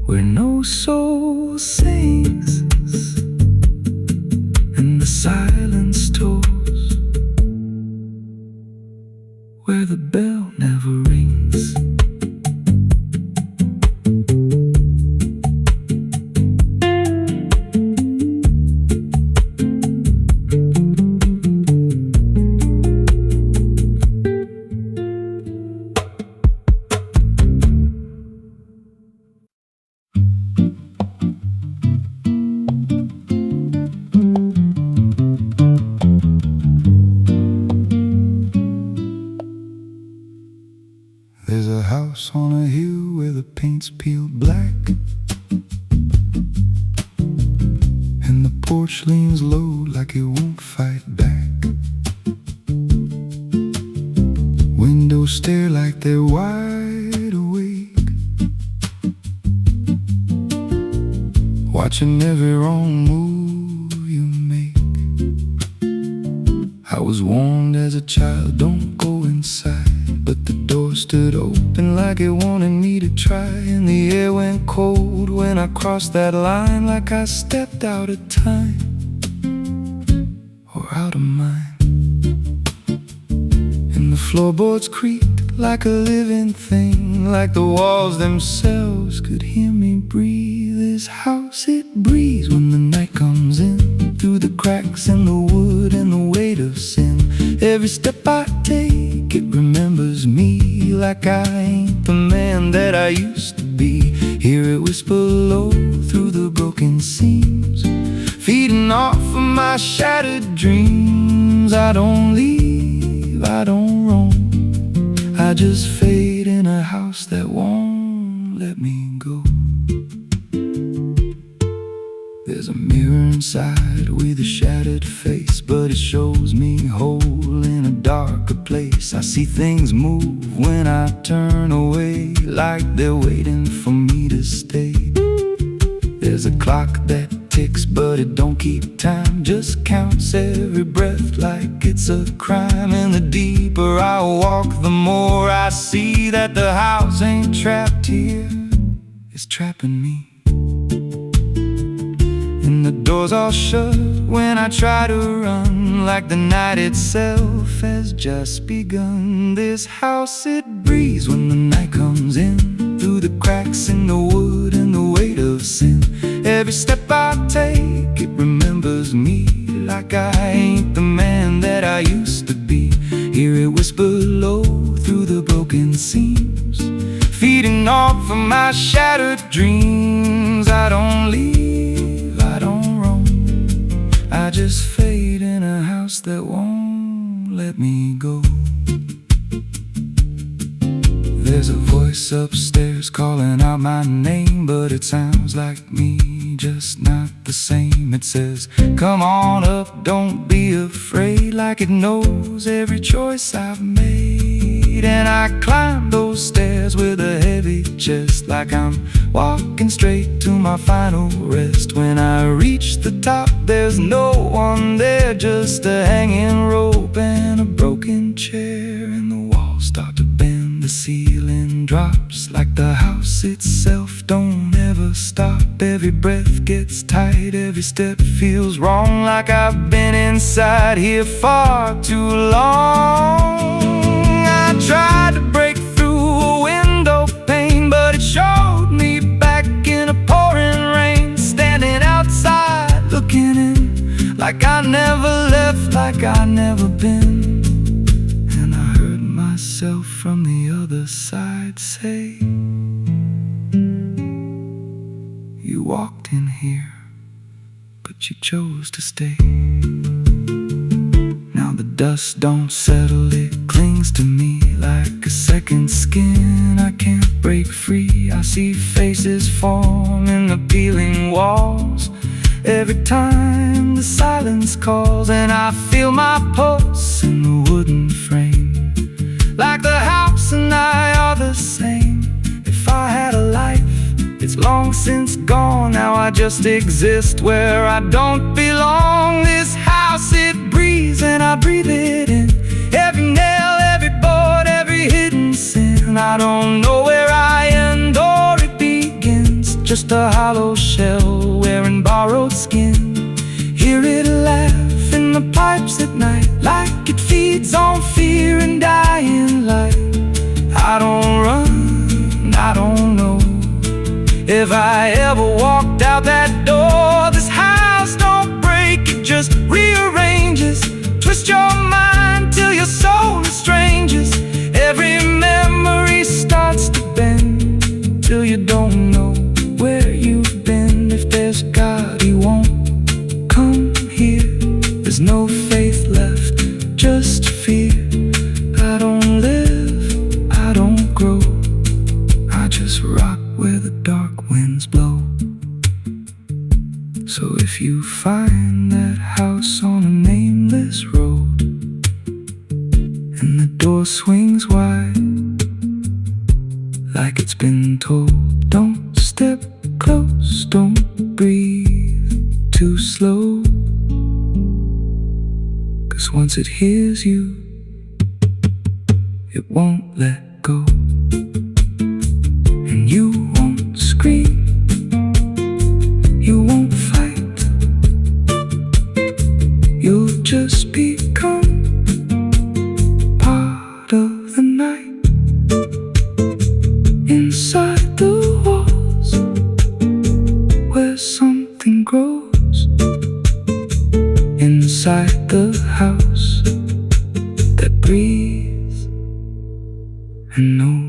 where no soul sings and the silence tolls, where the bell never rings. There's a house on a hill where the paint's peeled black, and the porch leans low like it won't fight back. Windows stare like they're wide awake, watching every wrong move you make. I was warned as a child, don't go inside, but the door stood open like it wanted me to try. And the air went cold when I crossed that line, like I stepped out of time or out of mind. And the floorboards creaked like a living thing, like the walls themselves could hear me breathe. This house, it breathes when the night comes in, through the cracks in the wood and the weight of sin. Every step I take, it remembers me, like I ain't the man that I used to be. Hear it whisper low through the broken seams, feeding off of my shattered dreams. I don't leave, I don't roam, I just fade in a house that won't let me go. There's a mirror inside with a shattered face, but it shows me whole in a darker place. I see things move when I turn away, like they're waiting for me to stay. There's a clock that ticks, but it don't keep time, just counts every breath like it's a crime. And the deeper I walk, the more I see that the house ain't trapped here, it's trapping me. And the doors all shut when I try to run, like the night itself has just begun. This house, it breathes when the night comes in, through the cracks in the wood and the weight of sin. Every step I take, it remembers me, like I ain't the man that I used to be. Hear it whisper low through the broken seams, feeding off of my shattered dreams. I don't leave, I don't roam, I just fade in a house that won't let me go. There's a voice upstairs calling out my name, but it sounds like me, just not the same. It says, come on up, don't be afraid, like it knows every choice I've made. And I climb those stairs with a heavy chest, like I'm walking straight to my final rest. When I reach the top, there's no one there, just a hanging rope and a broken chair. And the walls start to bend, the ceiling drops, like the house itself don't ever stop. Every breath gets tight, every step feels wrong, like I've been inside here far too long. I tried to break through a window pane, but it showed me back in a pouring rain, standing outside looking in, like I never left, like I never been. And I heard myself from the other side say, you walked in here, but you chose to stay. Now the dust don't settle, it clings to me like a second skin. I can't break free, I see faces form in the peeling walls every time the silence calls. And I feel my pulse in the wooden frame, like the house and I are the same. If I had a life, it's long since gone. Now I just exist where I don't belong. This house, it breathes and I breathe it in, every nail, every board, every hidden sin. I don't know where I end or it begins, just a hollow shell wearing borrowed skin. Hear it laugh in the pipes at night, like it feeds on fear and dying light. I don't run, I don't know if I ever walked out that door. This house don't break, it just rearranges, twist your mind till your soul estranges. Every memory starts to bend, till you don't know where you've been. If there's God, He won't come here. There's no faith left, just fear. I don't live, I don't grow, I just rock where the dark winds blow. So if you find that house on a nameless road, and the door swings wide, like it's been told, don't step close, don't breathe too slow, 'cause once it hears you, it won't let go. And you won't scream, you won't fight, you'll just become part of the night. Inside the walls, where something grows, inside the house that breathes and knows.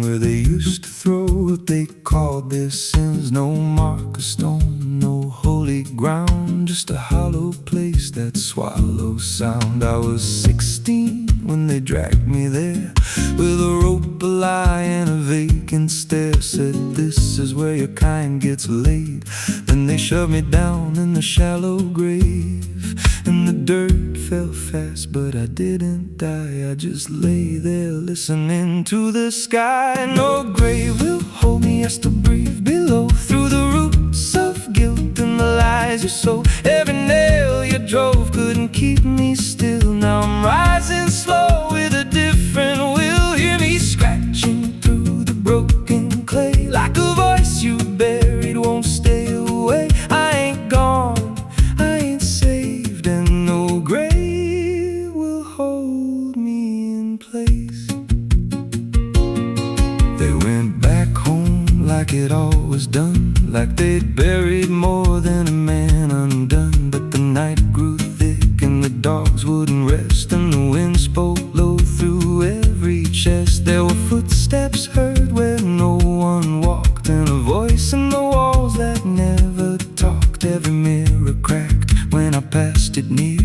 where they used to throw what they called their sins. No mark of stone, no holy ground, just a hollow place that swallows sound. I was 16 when they dragged me there, with a rope, a lie, and a vacant stare. Said, this is where your kind gets laid. Then they shoved me down in the shallow grave, and the dirt fell fast, but I didn't die. I just lay there listening to the sky. No grave will hold me, I still breathe below, through the roots of guilt and the lies you sow. Every nail you drove couldn't keep me still. Now I'm rising slow with a different will. Hear me scratching through the broken clay, like a voice you buried won't stay away. I ain't gone, I ain't saved, and no grave will hold me in place. They went back home like it all was done, like they'd buried more than a man undone. But the night grew thick and the dogs wouldn't rest, and the wind spoke low through every chest. There were footsteps heard where no one walked, and a voice in the walls that never talked. Every mirror cracked when I passed it near.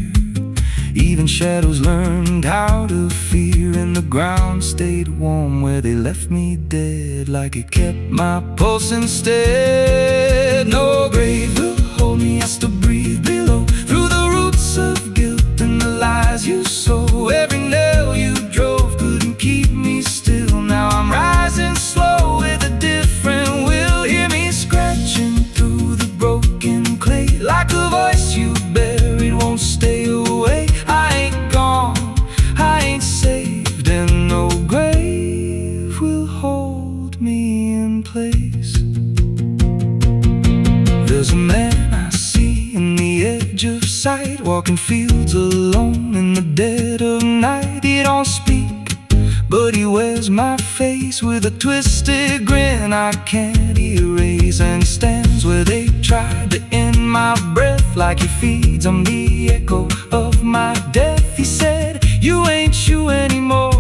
Even shadows learned how to fear, and the ground stayed warm where they left me dead, like it kept my pulse instead. No grave will hold me, I still breathe below, through the roots of guilt and the lies you sow. Every nail you drove couldn't keep me still. Now I'm rising slow with a different will. Hear me scratching through the broken clay, like a voice you buried won't stay away. I ain't gone, I ain't saved, and no grave will hold me in place. There's a man I see in the edge of sight, walking fields alone in the dead of night. He don't speak, but he wears my face with a twisted grin I can't erase. And he stands where they tried to end my breath, like he feeds on the echo of my death. He said, you ain't you anymore,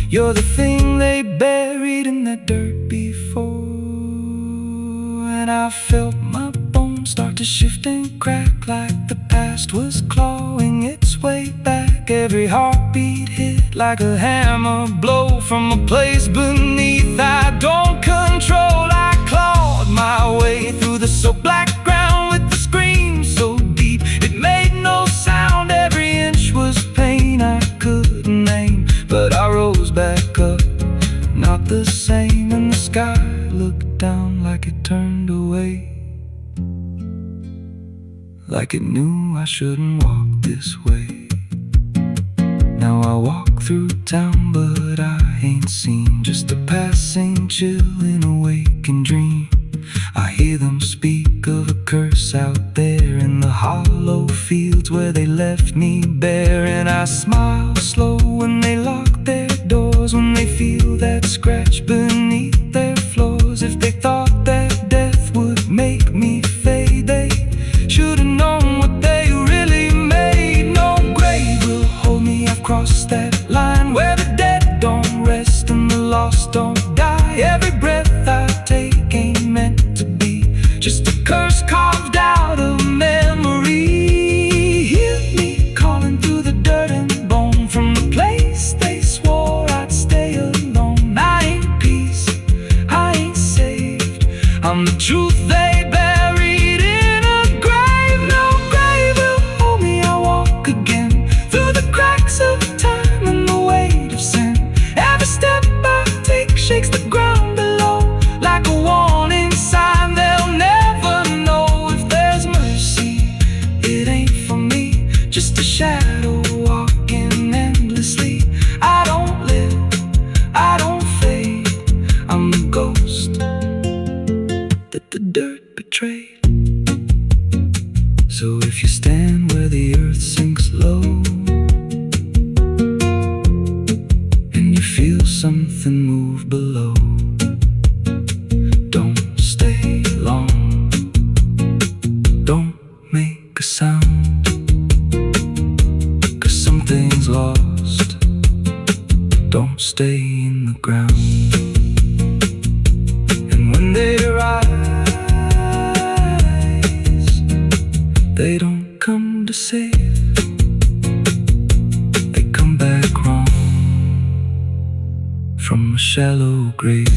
you're the thing they buried in that dirt before. And I felt my bones start to shift and crack, like the past was clawing its way back. Every heartbeat hit like a hammer blow from a place beneath I don't control. I clawed my way through the soap black ground with the scream so deep it made no sound. Every inch was pain I couldn't name, but I rose back up, not the same. And the sky looked down like it turned away, like it knew I shouldn't walk this way. Now I walk through town, but I ain't seen, just a passing chill in a waking dream. I hear them speak of a curse out there in the hollow fields where they left me bare. And I smile slow when they lock their doors, when they feel that scratch beneath their floors. If they thought that death would make me fade, they should've known what they really made. No grave will hold me, I've crossed that line where the dead don't rest and the lost don't die. Every breath I take ain't meant to be, just a curse carved out of memory. Hear me calling through the dirt and bone, from the place they swore I'd stay alone. I ain't peace, I ain't saved, I'm the truth they buried in a grave. No grave will hold me, I walk again through the cracks of time and the weight of sin. Every step I take shakes the ground below, like a warning sign. They'll never know if there's mercy, it ain't for me, just a shadow walking endlessly. I don't live, I don't fade, I'm the ghost that the dirt betrayed. So if you stand where the earth sinks low, and you feel something move below, don't stay long, don't make a sound, 'cause something's lost. Don't stay in the ground. to save, they come back wrong from a shallow grave.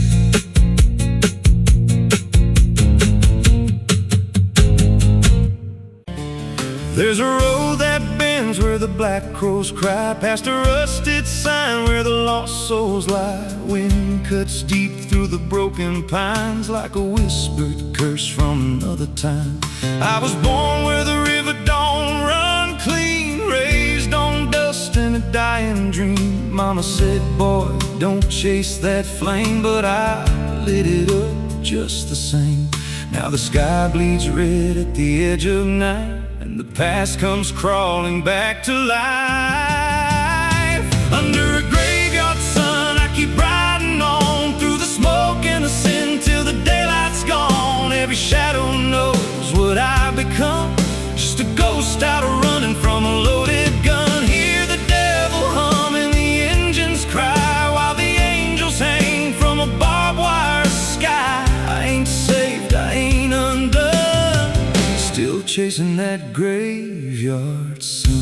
There's a road that bends where the black crows cry, past a rusted sign where the lost souls lie. Wind cuts deep through the broken pines like a whispered curse from another time. I was born where the river don't run clean, raised on dust and a dying dream. Mama said, boy, don't chase that flame, but I lit it up just the same. Now the sky bleeds red at the edge of night, and the past comes crawling back to life. Under a graveyard sun, I keep riding on through the smoke and the sin till the daylight's gone. Every shadow knows what I've become, just a ghost out running from a loaded gun. Hear the devil hum and the engines cry, while the angels hang from a barbed wire sky. I ain't saved, I ain't undone, still chasing that graveyard sun.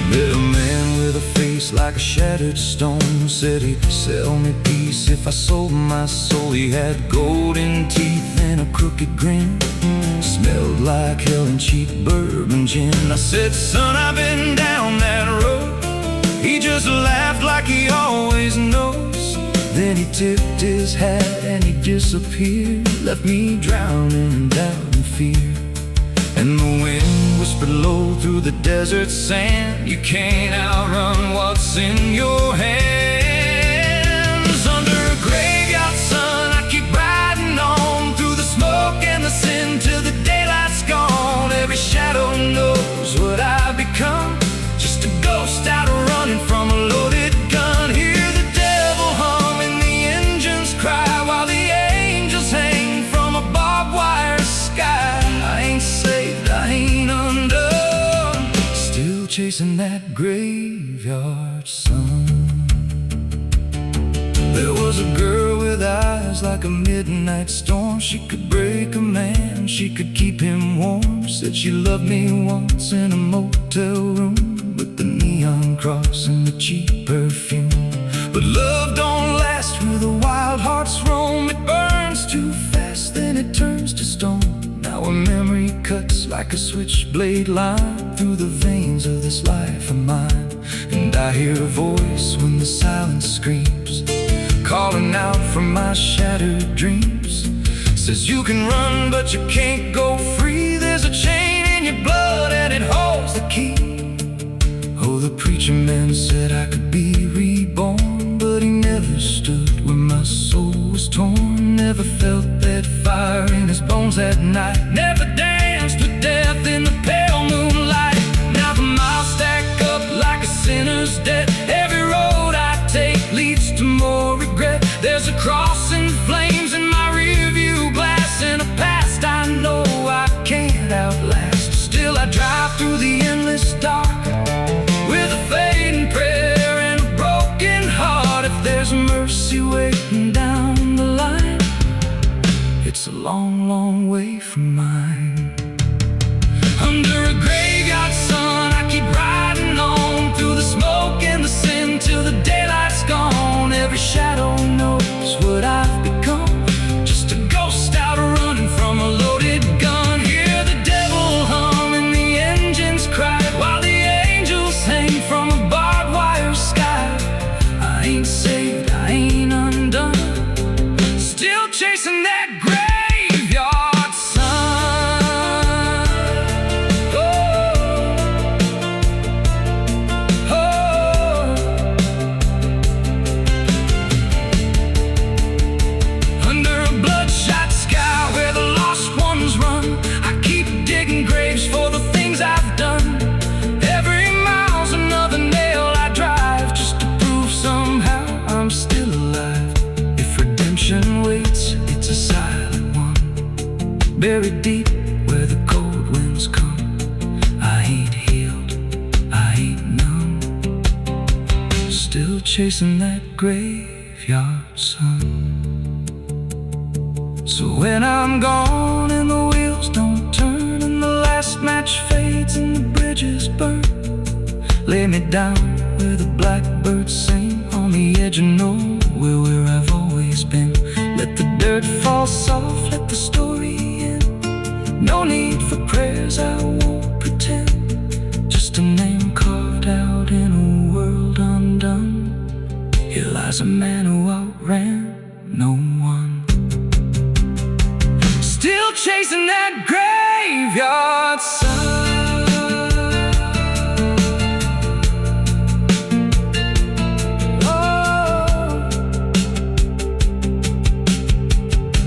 Met a man with a face like a shattered stone, said he'd sell me peace if I sold my soul. He had golden teeth and a crooked grin, smelled like hell and cheap bourbon gin. I said, son, I've been down that road. He just laughed like he always knows. Then he tipped his hat and he disappeared, left me drowning in doubt and fear. And the wind whispered low through the desert sand, you can't outrun what's in your hands. Under a graveyard sun, I keep riding on through the smoke and the sin till the daylight's gone. Every shadow knows what I've become, just a ghost out running from a loaded gun. Hear the devil hum and the engines cry, while the angels hang from a barbed wire sky. I ain't saved, I ain't undone, still chasing that graveyard sun. There was a girl with eyes like a midnight storm. She could break a man, she could keep him warm. Said she loved me once in a motel room, with the neon cross and the cheap perfume. But love don't last where the wild hearts roam. It burns too fast, then it turns to stone. Now a memory cuts like a switchblade line through the veins of this life of mine. And I hear a voice when the silence screams, calling out from my shattered dreams. Says you can run but you can't go free. There's a chain in your blood and it holds the key. Oh, the preacher man said I could be reborn, but he never stood where my soul was torn. Never felt that fire in his bones at night, never danced with death in the pale moonlight. Now the miles stack up like a sinner's debt. Every road I take leads to more regret. There's a cross and flames in my rearview glass, and a past I know I can't outlast. Still I drive through the endless dark with a fading prayer and a broken heart. If there's mercy waiting down the line, it's a long, long way from mine. Under a graveyard sun, I keep riding on through the smoke and the sin till the daylight's gone. Every shadow knows what I've become, just a ghost out running from a loaded gun. Hear the devil hum and the engines cry, while the angels hang from a barbed wire sky. I ain't saved, I ain't undone, still chasing that graveyard sun. Oh, oh. Under a bloodshot sky where the lost ones run, I keep digging graves for the things I've done. Every mile's another nail I drive, just to prove somehow I'm still alive. If redemption waits, it's a silent one, buried deep where the cold winds come. I ain't healed, I ain't numb, still chasing that graveyard sun. So when I'm gone and the wheels don't turn and the last match fades and the bridges burn, lay me down where the blackbirds sing, on the edge of nowhere where I've always been. Let the dirt fall soft, let the story end. No need for prayers, I won't pretend. Just a name carved out in a world undone. Here lies a man who outran no one. Still chasing that graveyard sun.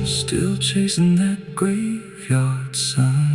Still chasing that graveyard sun.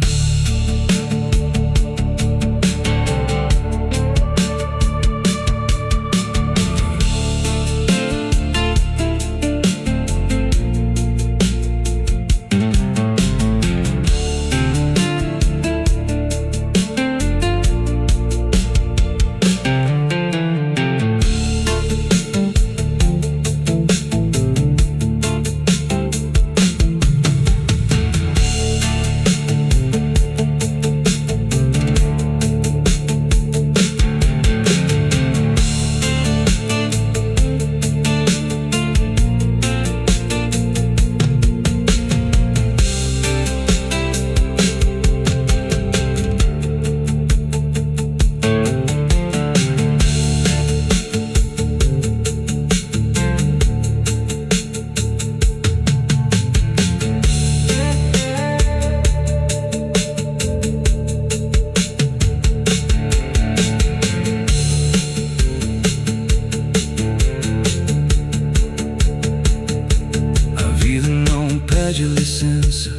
Pede licença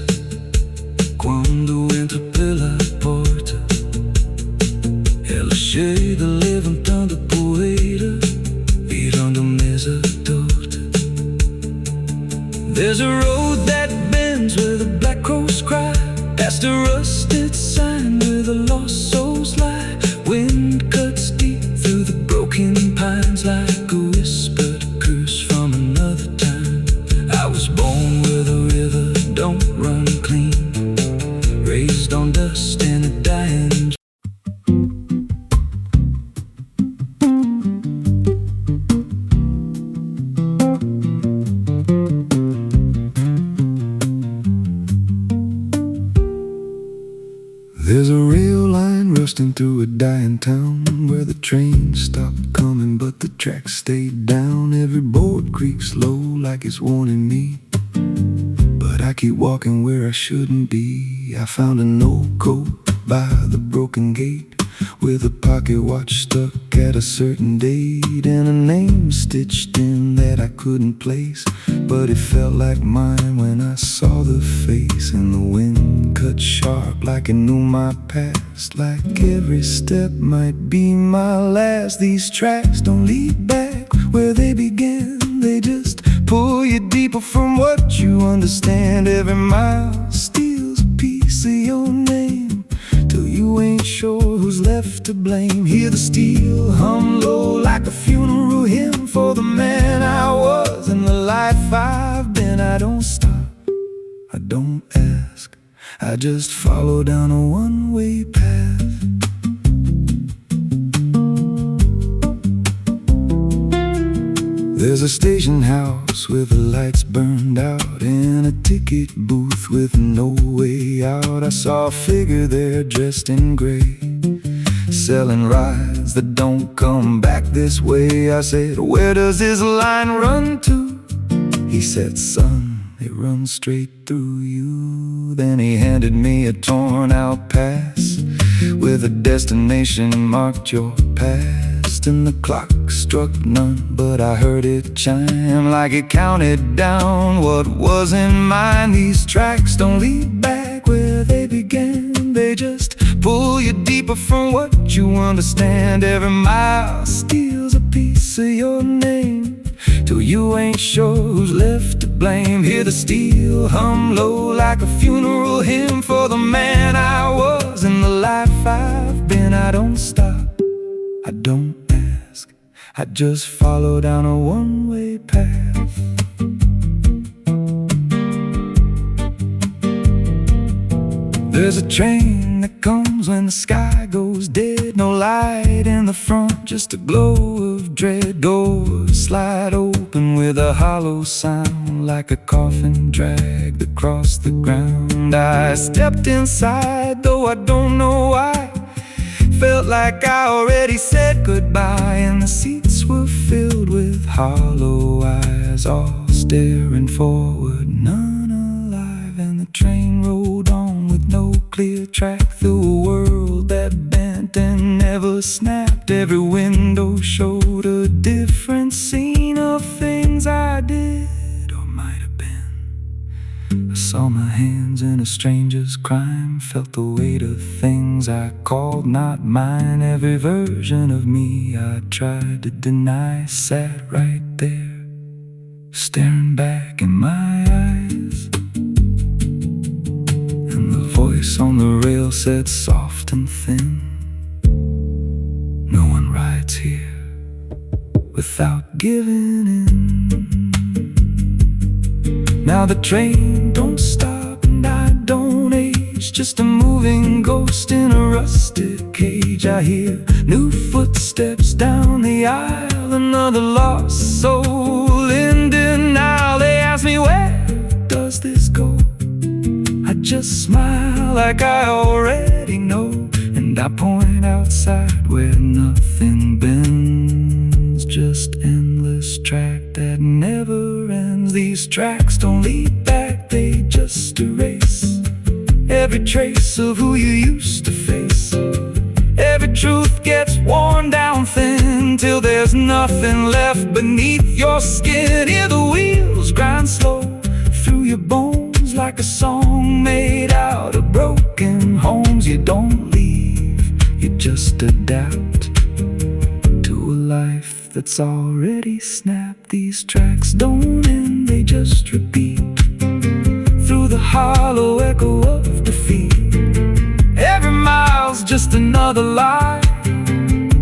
quando entro pela porta. Ela chega levantando poeira, virando mesa torta. There's a road that bends where the black crows cry, past a rusted sign where the lost souls lie. Wind cuts deep through the broken pines like a whispered curse from another time. I was born where the river don't run clean, raised on dust and a dying. There's a rail line rusting through a dying town, where the trains stopped coming but the tracks stayed down. Every board creaks low like it's warning me, but I keep walking where I shouldn't be. I found an old coat by the broken gate, with a pocket watch stuck at a certain date, and a name stitched in that I couldn't place, but it felt like mine when I saw the face. And the wind cut sharp like it knew my past, like every step might be my last. These tracks don't lead back where they began, they just pull you deeper from what you understand. Every mile steals a piece of your name, till you ain't sure who's left to blame. Hear the steel hum low like a funeral hymn for the man I was and the life I've been. I don't stop, I don't ask, I just follow down a one-way path. There's a station house with the lights burned out, and a ticket booth with no way out. I saw a figure there dressed in gray, selling rides that don't come back this way. I said, where does this line run to? He said, son, it runs straight through you. Then he handed me a torn out pass with a destination marked your past. And the clock struck none, but I heard it chime like it counted down what wasn't mine. These tracks don't lead back where they began, they just pull you deeper from what you understand. Every mile steals a piece of your name, till you ain't sure who's left to blame. Hear the steel hum low like a funeral hymn for the man I was and the life I've been. I don't stop, I don't ask, I just follow down a one-way path. There's a train that comes when the sky goes dead. No light in the front, just a glow of dread. Doors slide open with a hollow sound, like a coffin dragged across the ground. I stepped inside, though I don't know why. Felt like I already said goodbye, and the seats were filled with hollow eyes, all staring forward, none alive. And the train rolled on with no clear track through a world that bent and never snapped. Every window showed a different scene of things I did or might have been. I saw my hands in a stranger's crime, felt the weight of things I called not mine. Every version of me I tried to deny sat right there, staring back in my eyes. And the voice on the rail said soft and thin, no one rides here without giving in. Now the train don't stop and I don't age, just a moving ghost in a rusted cage. I hear new footsteps down the aisle, another lost soul in denial. They ask me, where does this go? I just smile like I already know, and I point outside where nothing bends, just endless track that never ends. These tracks don't lead back, they just erase every trace of who you used to face. Every truth gets worn down thin, till there's nothing left beneath your skin. Hear the wheels grind slow through your bones, like a song made out of broken homes. You don't leave, you just adapt to a life that's already snapped. These tracks don't end, they just repeat through the hollow echo of defeat. Every mile's just another lie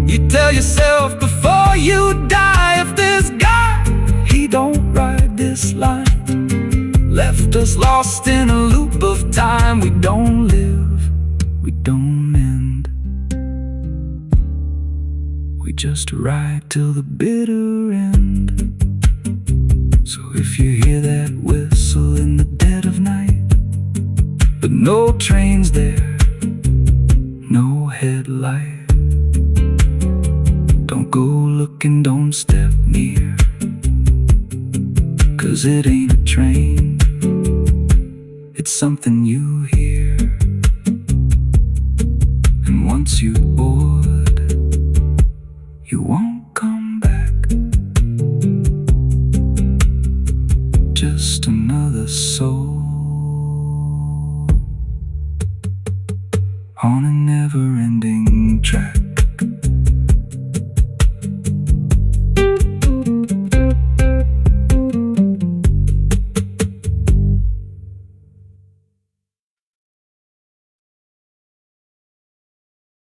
you tell yourself before you die. If this guy, he don't ride this line, left us lost in a loop of time. We don't live, we don't end, we just ride till the bitter end. So if you hear that whistle in the dead of night, but no train's there, no headlight, don't go looking, don't step near, 'cause it ain't a train, it's something you hear. And once you board, you won't come back, just another soul on a never-ending track.